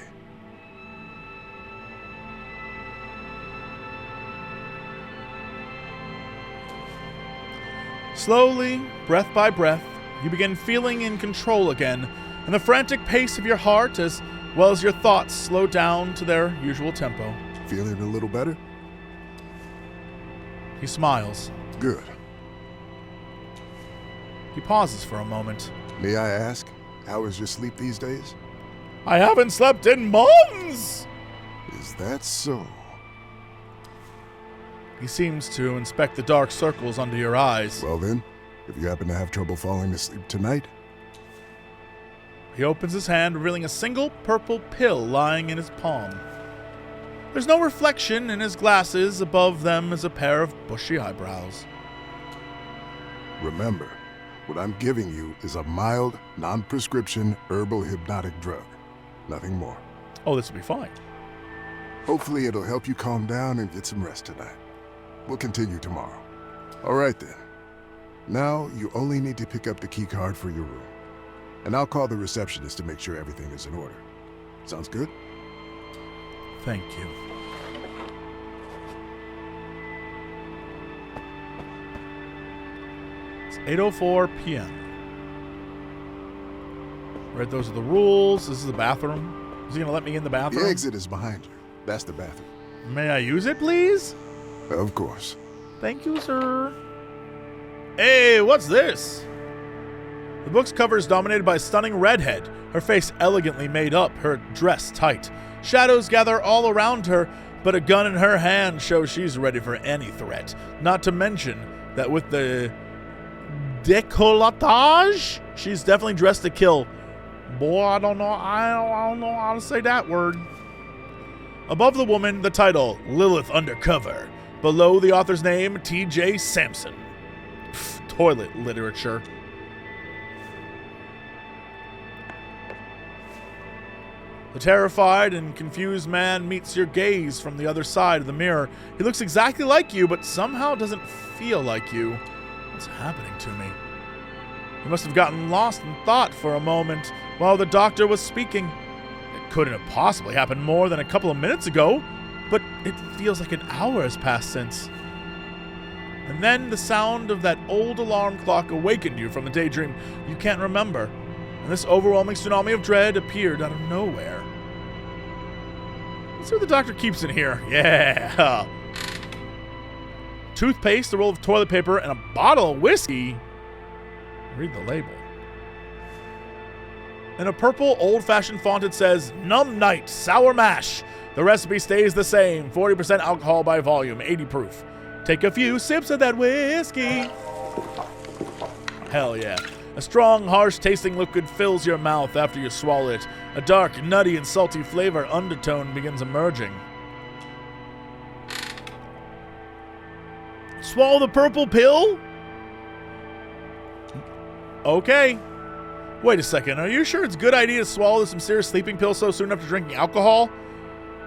Slowly, breath by breath, you begin feeling in control again, and the frantic pace of your heart as well as your thoughts slow down to their usual tempo. Feeling a little better? He smiles. Good. He pauses for a moment. May I ask, how is your sleep these days? I haven't slept in months! Is that so? He seems to inspect the dark circles under your eyes. Well then, if you happen to have trouble falling asleep tonight... He opens his hand, revealing a single purple pill lying in his palm. There's no reflection in his glasses. Above them is a pair of bushy eyebrows. Remember, what I'm giving you is a mild, non-prescription herbal hypnotic drug. Nothing more. Oh, this will be fine. Hopefully it'll help you calm down and get some rest tonight. We'll continue tomorrow. All right then. Now you only need to pick up the key card for your room. And I'll call the receptionist to make sure everything is in order. Sounds good? Thank you. It's 8:04 p.m. Right, those are the rules. This is the bathroom. Is he going to let me in the bathroom? The exit is behind you. That's the bathroom. May I use it, please? Of course. Thank you, sir. Hey, what's this? The book's cover is dominated by a stunning redhead, her face elegantly made up, her dress tight. Shadows gather all around her, but a gun in her hand shows she's ready for any threat. Not to mention that with the décolletage, she's definitely dressed to kill. Boy, I don't know how to say that word. Above the woman, the title, Lilith Undercover. Below the author's name, T.J. Sampson. Toilet literature. The terrified and confused man meets your gaze from the other side of the mirror. He looks exactly like you, but somehow doesn't feel like you. What's happening to me? He must have gotten lost in thought for a moment while the doctor was speaking. It couldn't have possibly happened more than a couple of minutes ago, but it feels like an hour has passed since. And then the sound of that old alarm clock awakened you from the daydream you can't remember, and this overwhelming tsunami of dread appeared out of nowhere. Let's see what the doctor keeps in here. Yeah! Toothpaste, a roll of toilet paper, and a bottle of whiskey. Read the label. In a purple, old-fashioned font, it says, Numb Night, Sour Mash. The recipe stays the same, 40% alcohol by volume, 80 proof. Take a few sips of that whiskey. Hell yeah. A strong, harsh-tasting liquid fills your mouth after you swallow it. A dark, nutty, and salty flavor undertone begins emerging. Swallow the purple pill? Okay. Wait a second, are you sure it's a good idea to swallow some serious sleeping pills so soon after drinking alcohol?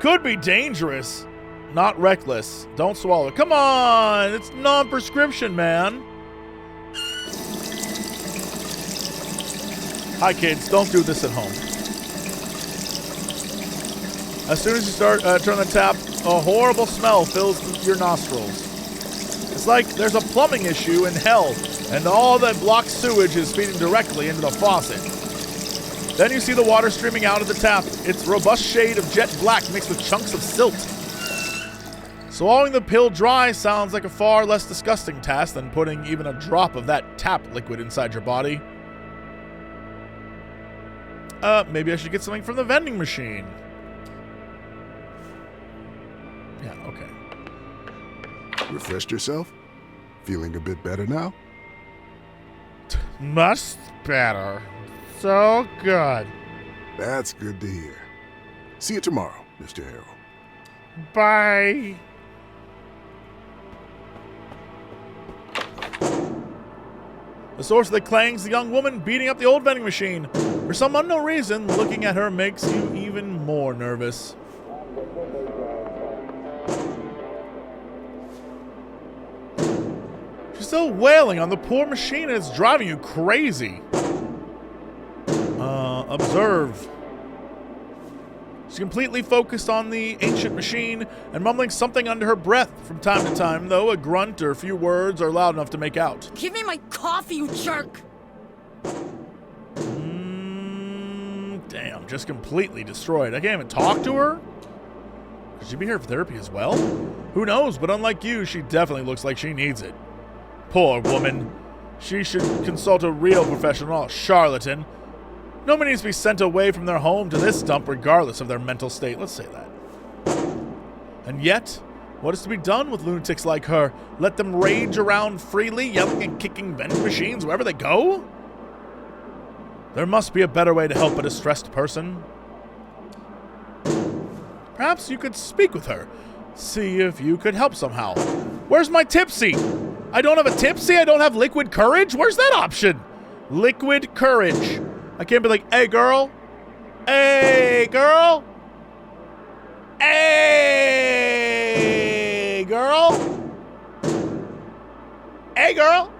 Could be dangerous. Not reckless. Don't swallow it. Come on! It's non-prescription, man. Hi, kids. Don't do this at home. As soon as you turn the tap, a horrible smell fills your nostrils. It's like there's a plumbing issue in hell, and all that blocked sewage is feeding directly into the faucet. Then you see the water streaming out of the tap. Its robust shade of jet black mixed with chunks of silt. Swallowing the pill dry sounds like a far less disgusting task than putting even a drop of that tap liquid inside your body. Maybe I should get something from the vending machine. Yeah, okay. Refreshed yourself? Feeling a bit better now? Much better. So good. That's good to hear. See you tomorrow, Mr. Harrell. Bye. The source of the clang's the young woman beating up the old vending machine. For some unknown reason, looking at her makes you even more nervous. She's still wailing on the poor machine and it's driving you crazy. Observe. She's completely focused on the ancient machine and mumbling something under her breath. From time to time, though, a grunt or a few words are loud enough to make out. Give me my coffee, you jerk! Damn, just completely destroyed. I can't even talk to her? Could she be here for therapy as well? Who knows, but unlike you, she definitely looks like she needs it. Poor woman. She should consult a real professional, not a charlatan. Nobody needs to be sent away from their home to this dump regardless of their mental state. Let's say that. And yet, what is to be done with lunatics like her? Let them rage around freely, yelling and kicking vending machines wherever they go? There must be a better way to help a distressed person. Perhaps you could speak with her. See if you could help somehow. Where's my tipsy? I don't have a tipsy? I don't have liquid courage? Where's that option? Liquid courage. I can't be like, hey, girl. Hey, girl. Hey, girl. Hey, girl.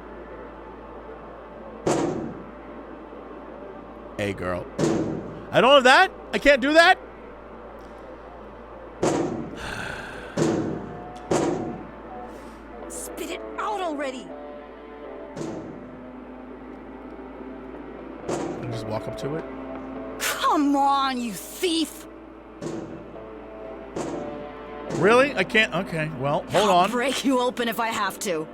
Hey, girl. I don't have that. I can't do that. Spit it out already! And just walk up to it. Come on, you thief! Really? I can't. Okay, well, hold I'll on. break you open if I have to.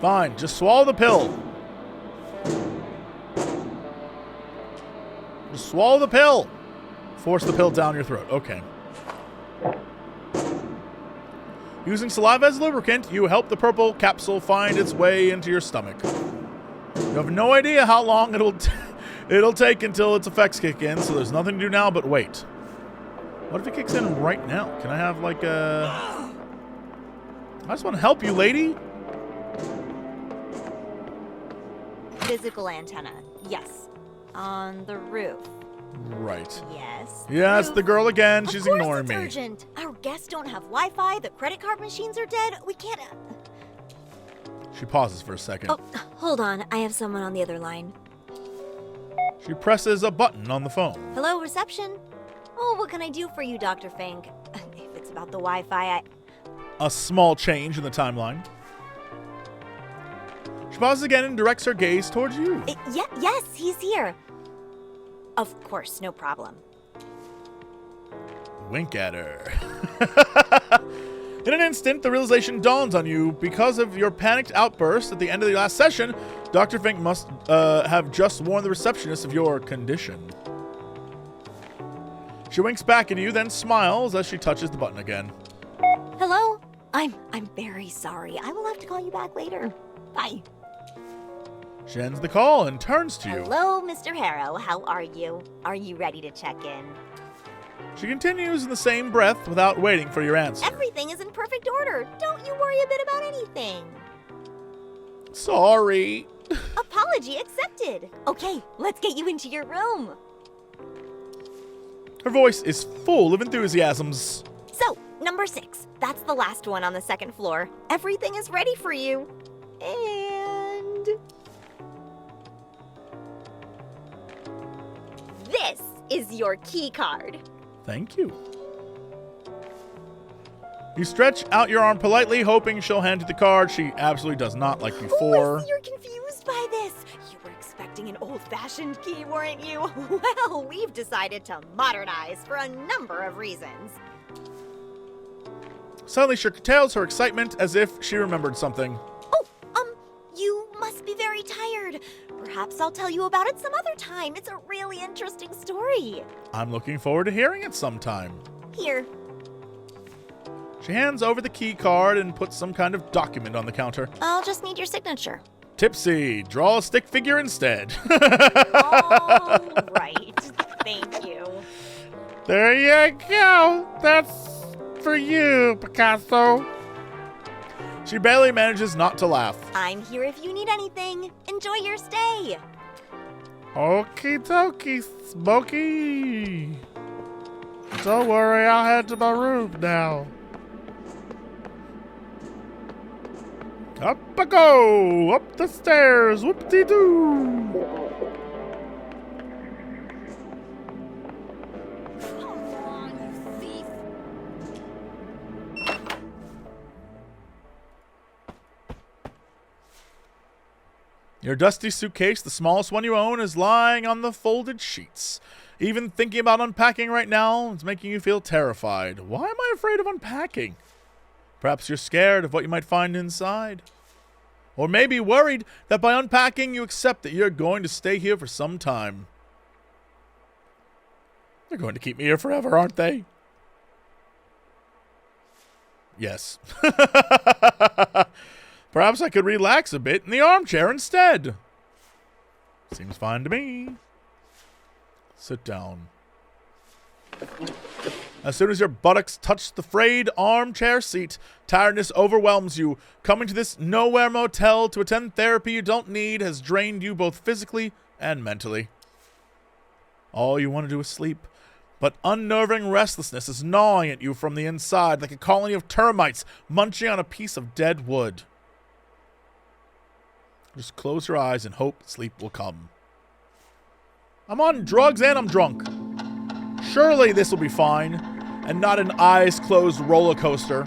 Fine, just swallow the pill. Just swallow the pill. Force the pill down your throat. Okay. Using saliva as lubricant, you help the purple capsule find its way into your stomach. You have no idea how long it'll take until its effects kick in, so there's nothing to do now but wait. What if it kicks in right now? Can I have like a... I just want to help you, lady. Physical antenna. Yes. On the roof. Right. Yes. Yeah, it's Roof. the girl again. Of She's course ignoring it's me. urgent. Our guests don't have Wi-Fi. The credit card machines are dead. We can't... She pauses for a second. Oh, hold on. I have someone on the other line. She presses a button on the phone. Hello, reception? Oh, what can I do for you, Dr. Fink? If it's about the Wi-Fi, A small change in the timeline. She pauses again and directs her gaze towards you. Yes, he's here. Of course, no problem. Wink at her. In an instant, the realization dawns on you. Because of your panicked outburst at the end of the last session, Dr. Fink must have just warned the receptionist of your condition. She winks back at you, then smiles as she touches the button again. Hello? I'm very sorry. I will have to call you back later. Bye. She ends the call and turns to you. Hello, Mr. Harrow. How are you? Are you ready to check in? She continues in the same breath without waiting for your answer. Everything is in perfect order. Don't you worry a bit about anything. Sorry. Apology accepted. Okay, let's get you into your room. Her voice is full of enthusiasms. So, number 6. That's the last one on the second floor. Everything is ready for you. And this is your key card. Thank you. You stretch out your arm politely, hoping she'll hand you the card. She absolutely does not, like before. Oh, I see you're confused by this. You were expecting an old-fashioned key, weren't you? Well, we've decided to modernize for a number of reasons. Suddenly she curtails her excitement as if she remembered something. Oh, you must be very tired. Perhaps I'll tell you about it some other time. It's a really interesting story. I'm looking forward to hearing it sometime. Here. She hands over the key card and puts some kind of document on the counter. I'll just need your signature. Tipsy, draw a stick figure instead. All right. Thank you. There you go. That's for you, Picasso. She barely manages not to laugh. I'm here if you need anything. Enjoy your stay. Okie dokie, Smokey. Don't worry, I'll head to my room now. Up I go, up the stairs, whoop-de-doo. Come on, you thief. Your dusty suitcase, the smallest one you own, is lying on the folded sheets. Even thinking about unpacking right now is making you feel terrified. Why am I afraid of unpacking? Perhaps you're scared of what you might find inside. Or maybe worried that by unpacking you accept that you're going to stay here for some time. They're going to keep me here forever, aren't they? Yes. Perhaps I could relax a bit in the armchair instead. Seems fine to me. Sit down. As soon as your buttocks touch the frayed armchair seat, tiredness overwhelms you. Coming to this nowhere motel to attend therapy you don't need has drained you both physically and mentally. All you want to do is sleep, but unnerving restlessness is gnawing at you from the inside like a colony of termites munching on a piece of dead wood. Just close your eyes and hope sleep will come. I'm on drugs and I'm drunk. Surely this will be fine, and not an eyes-closed roller coaster.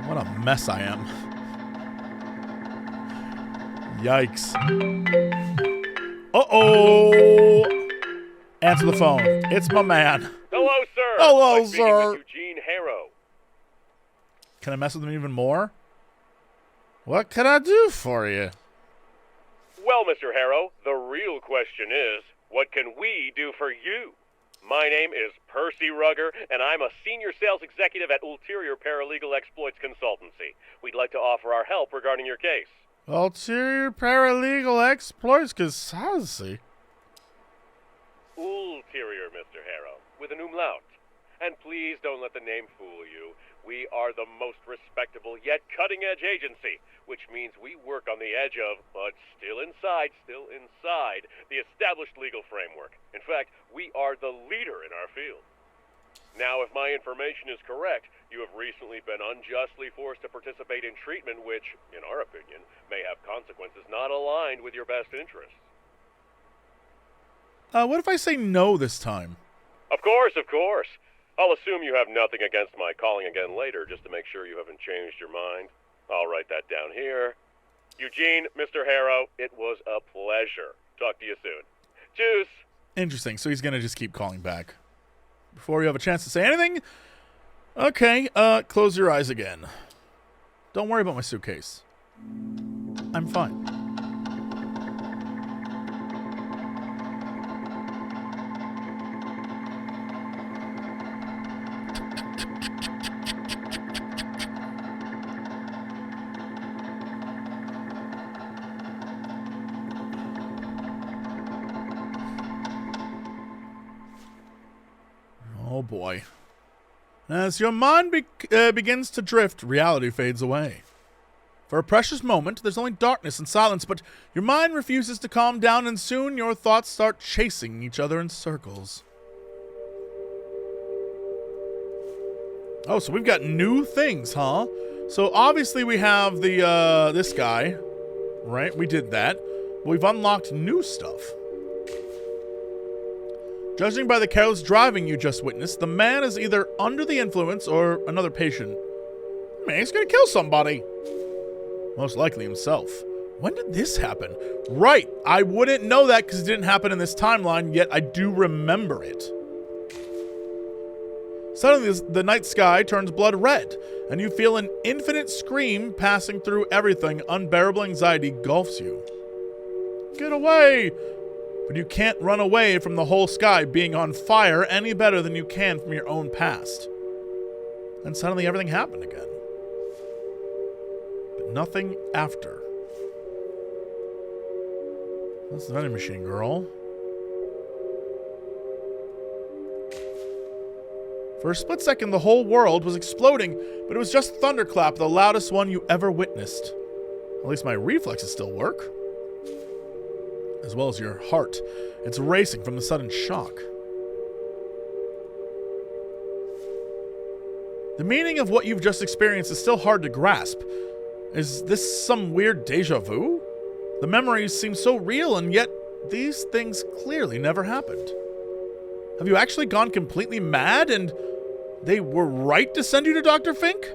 What a mess I am. Yikes. Uh-oh. Answer the phone. It's my man. Hello, sir. Hello, I'm speaking sir. with Eugene Harrow. Can I mess with him even more? What can I do for you? Well, Mr. Harrow, the real question is, what can we do for you? My name is Percy Rugger, and I'm a senior sales executive at Ulterior Paralegal Exploits Consultancy. We'd like to offer our help regarding your case. Ulterior Paralegal Exploits Consultancy? Ulterior, Mr. Harrow, with an umlaut. And please don't let the name fool you. We are the most respectable yet cutting-edge agency, which means we work on the edge of, but still inside, the established legal framework. In fact, we are the leader in our field. Now, if my information is correct, you have recently been unjustly forced to participate in treatment which, in our opinion, may have consequences not aligned with your best interests. What if I say no this time? Of course, of course. I'll assume you have nothing against my calling again later, just to make sure you haven't changed your mind. I'll write that down here. Eugene, Mr. Harrow, it was a pleasure. Talk to you soon. Tschüss. Interesting. So he's going to just keep calling back. Before you have a chance to say anything, okay, close your eyes again. Don't worry about my suitcase. I'm fine. Oh boy. As your mind begins to drift, reality fades away. For a precious moment, there's only darkness and silence, but your mind refuses to calm down, and soon your thoughts start chasing each other in circles. Oh, so we've got new things, huh? So obviously we have the this guy, right? We did that. We've unlocked new stuff. Judging by the careless driving you just witnessed, the man is either under the influence or another patient. Man, he's gonna kill somebody. Most likely himself. When did this happen? Right, I wouldn't know that because it didn't happen in this timeline, yet I do remember it. Suddenly, the night sky turns blood red, and you feel an infinite scream passing through everything. Unbearable anxiety engulfs you. Get away! But you can't run away from the whole sky being on fire any better than you can from your own past. And suddenly everything happened again. But nothing after. That's the vending machine girl. For a split second, the whole world was exploding, but it was just thunderclap, the loudest one you ever witnessed. At least my reflexes still work. As well as your heart. It's racing from the sudden shock. The meaning of what you've just experienced is still hard to grasp. Is this some weird deja vu? The memories seem so real, and yet these things clearly never happened. Have you actually gone completely mad, and they were right to send you to Dr. Fink?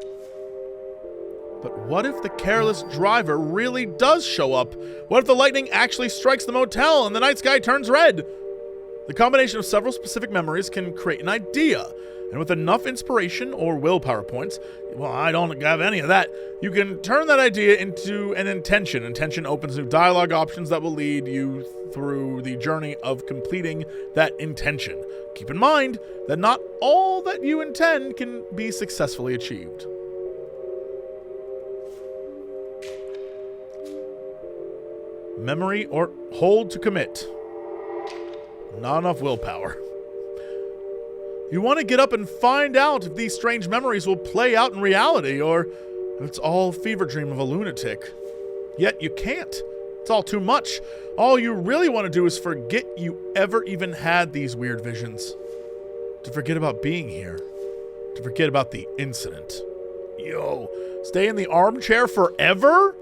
But what if the careless driver really does show up? What if the lightning actually strikes the motel and the night sky turns red? The combination of several specific memories can create an idea. And with enough inspiration or willpower points, well, I don't have any of that, you can turn that idea into an intention. Intention opens new dialogue options that will lead you through the journey of completing that intention. Keep in mind that not all that you intend can be successfully achieved. Memory or hold to commit. Not enough willpower. You want to get up and find out if these strange memories will play out in reality or if it's all fever dream of a lunatic. Yet you can't. It's all too much. All you really want to do is forget you ever even had these weird visions. To forget about being here. To forget about the incident. Yo, stay in the armchair forever?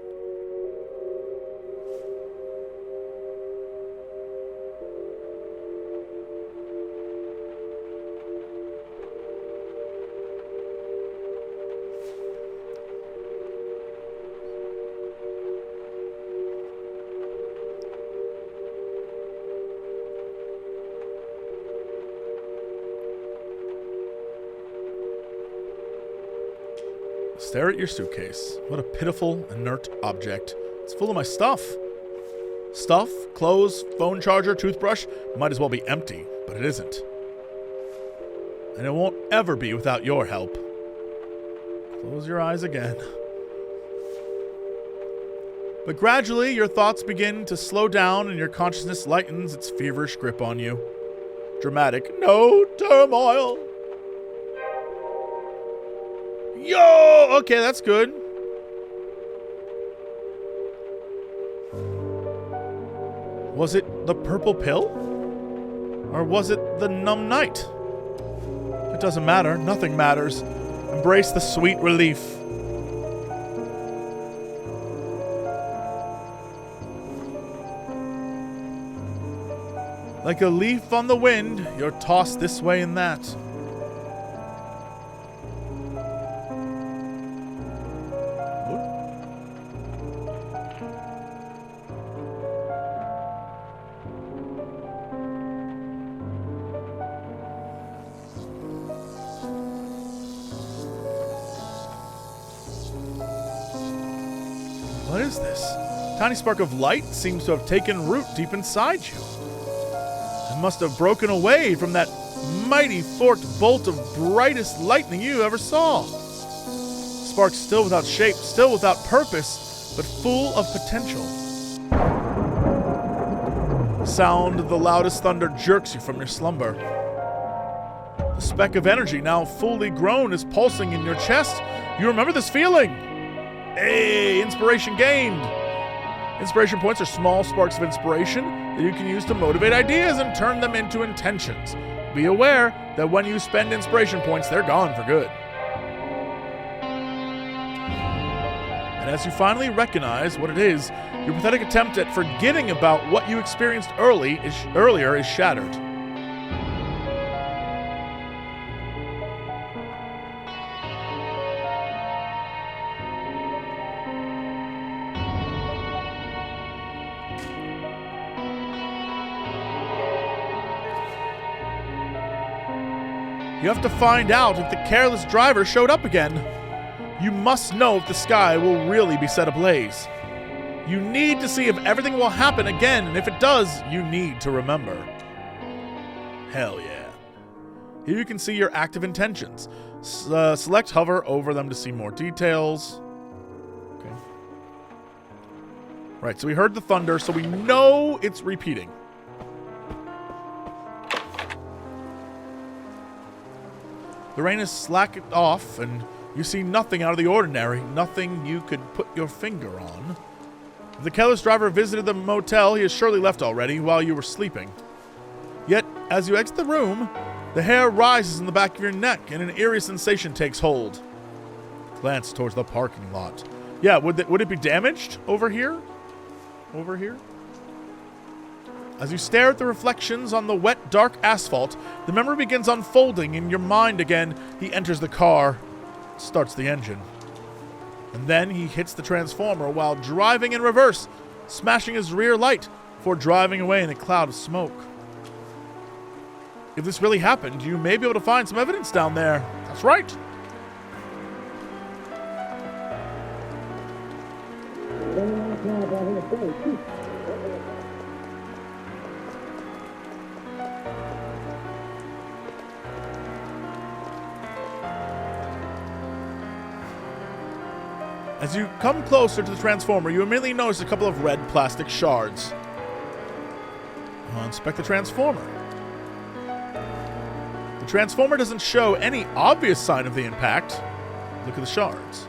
Stare at your suitcase. What a pitiful, inert object. It's full of my stuff. Stuff, clothes, phone charger, toothbrush, might as well be empty, but it isn't. And it won't ever be without your help. Close your eyes again. But gradually, your thoughts begin to slow down and your consciousness lightens its feverish grip on you. Dramatic, no turmoil. Yo! Okay, that's good. Was it the purple pill? Or was it the numb night? It doesn't matter. Nothing matters. Embrace the sweet relief. Like a leaf on the wind, you're tossed this way and that. What is this? Tiny spark of light seems to have taken root deep inside you. It must have broken away from that mighty forked bolt of brightest lightning you ever saw. Spark still without shape, still without purpose, but full of potential. The sound of the loudest thunder jerks you from your slumber. The speck of energy, now fully grown, is pulsing in your chest. You remember this feeling. Hey, inspiration gained. Inspiration points are small sparks of inspiration that you can use to motivate ideas and turn them into intentions. Be aware that when you spend inspiration points, they're gone for good. And as you finally recognize what it is, your pathetic attempt at forgetting about what you experienced earlier is shattered. You have to find out if the careless driver showed up again. You must know if the sky will really be set ablaze. You need to see if everything will happen again, and if it does, you need to remember. Hell yeah. Here you can see your active intentions. Select hover over them to see more details. Okay. Right, so we heard the thunder, so we know it's repeating. The rain is slacked off, and you see nothing out of the ordinary, nothing you could put your finger on. If the careless driver visited the motel, he has surely left already while you were sleeping. Yet, as you exit the room, the hair rises in the back of your neck, and an eerie sensation takes hold. Glance towards the parking lot. Yeah, would it be damaged over here? Over here? As you stare at the reflections on the wet, dark asphalt, the memory begins unfolding in your mind again. He enters the car, starts the engine. And then he hits the transformer while driving in reverse, smashing his rear light before driving away in a cloud of smoke. If this really happened, you may be able to find some evidence down there. That's right. As you come closer to the transformer, you immediately notice a couple of red plastic shards. Inspect the transformer. The transformer doesn't show any obvious sign of the impact. Look at the shards.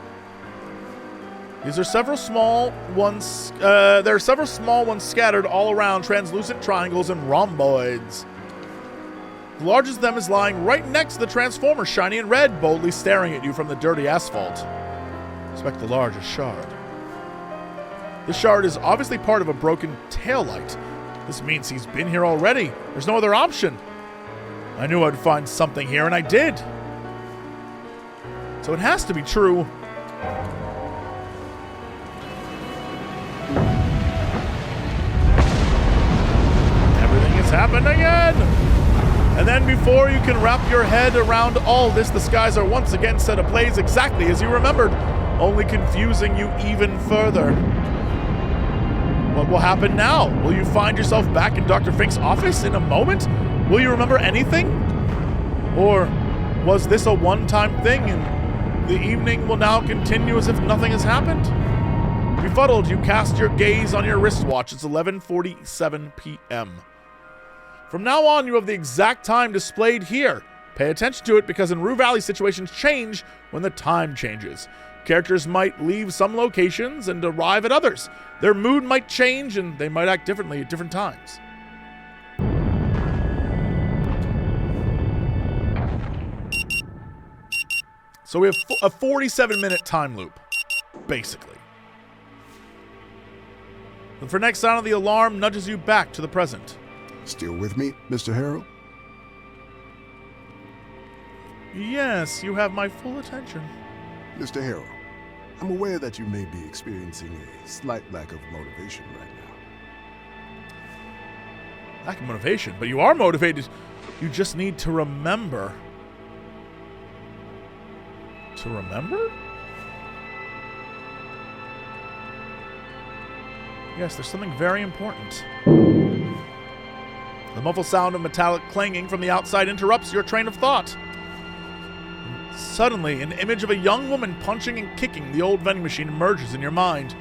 These are several small ones. There are several small ones scattered all around, translucent triangles and rhomboids. The largest of them is lying right next to the transformer, shiny and red, boldly staring at you from the dirty asphalt. Inspect the largest shard. This shard is obviously part of a broken taillight. This means he's been here already. There's no other option. I knew I'd find something here, and I did. So it has to be true. Everything has happened again. And then before you can wrap your head around all this, the skies are once again set ablaze exactly as you remembered, only confusing you even further. What will happen now? Will you find yourself back in Dr. Fink's office in a moment? Will you remember anything? Or was this a one-time thing and the evening will now continue as if nothing has happened? Befuddled, you cast your gaze on your wristwatch. It's 11:47 p.m. From now on, you have the exact time displayed here. Pay attention to it because in Rue Valley, situations change when the time changes. Characters might leave some locations and arrive at others. Their mood might change and they might act differently at different times. So we have a 47-minute time loop, basically. The next sound of the alarm nudges you back to the present. Still with me, Mr. Harrow? Yes, you have my full attention. Mr. Harrow, I'm aware that you may be experiencing a slight lack of motivation right now. Lack of motivation, but you are motivated. You just need to remember. To remember? Yes, there's something very important. The muffled sound of metallic clanging from the outside interrupts your train of thought. Suddenly, an image of a young woman punching and kicking the old vending machine emerges in your mind.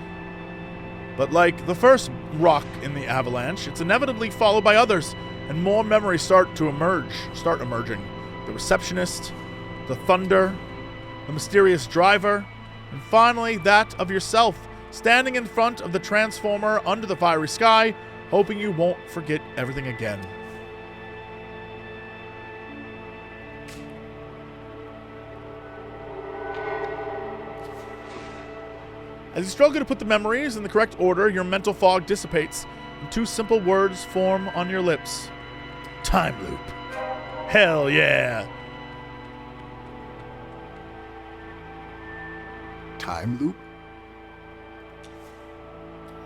But like the first rock in the avalanche, it's inevitably followed by others, and more memories start emerging. The receptionist, the thunder, the mysterious driver, and finally that of yourself, standing in front of the transformer under the fiery sky, hoping you won't forget everything again. As you struggle to put the memories in the correct order, your mental fog dissipates, and two simple words form on your lips. Time loop. Hell yeah. Time loop?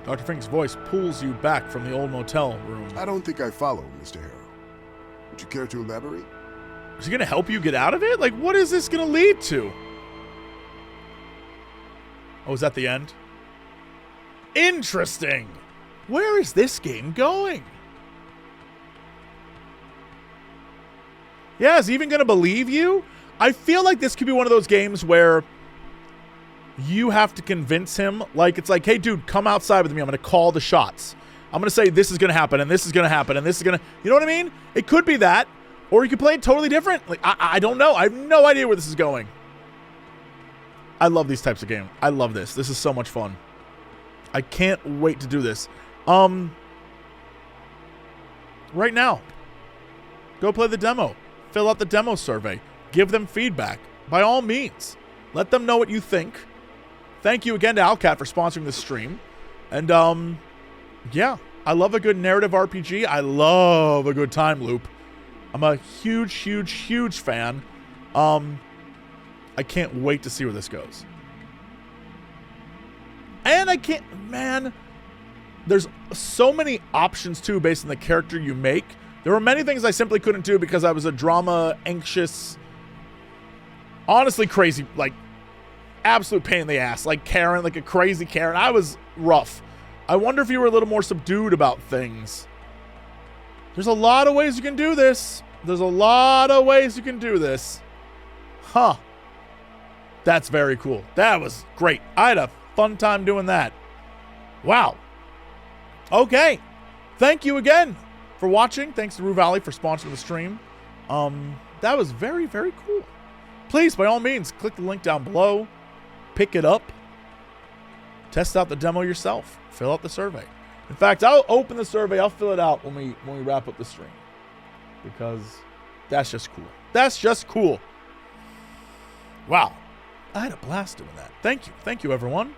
Dr. Fink's voice pulls you back from the old motel room. I don't think I follow, Mr. Harrow. Would you care to elaborate? Is he going to help you get out of it? Like, what is this going to lead to? Oh, is that the end? Interesting. Where is this game going? Yeah, is he even going to believe you? I feel like this could be one of those games where you have to convince him. Like, it's like, hey, dude, come outside with me. I'm going to call the shots. I'm going to say this is going to happen, and this is going to happen, and this is going to... You know what I mean? It could be that. Or you could play it totally different. Like, I don't know. I have no idea where this is going. I love these types of games. I love this. This is so much fun. I can't wait to do this. Right now, go play the demo. Fill out the demo survey. Give them feedback. By all means, let them know what you think. Thank you again to Owlcat for sponsoring this stream. And, yeah, I love a good narrative RPG. I love a good time loop. I'm a huge, huge, huge fan. I can't wait to see where this goes. And I can't, man, there's so many options too based on the character you make. There were many things I simply couldn't do because I was a drama, anxious, honestly crazy, like absolute pain in the ass, like Karen, like a crazy Karen. I was rough. I wonder if you were a little more subdued about things. There's a lot of ways you can do this. There's a lot of ways you can do this. Huh. That's very cool. That was great. I had a fun time doing that. Wow. Okay. Thank you again for watching. Thanks to Rue Valley for sponsoring the stream. That was very, very cool. Please, by all means, click the link down below. Pick it up. Test out the demo yourself. Fill out the survey. In fact, I'll open the survey. I'll fill it out when we wrap up the stream. Because that's just cool. That's just cool. Wow. I had a blast doing that. Thank you. Thank you, everyone.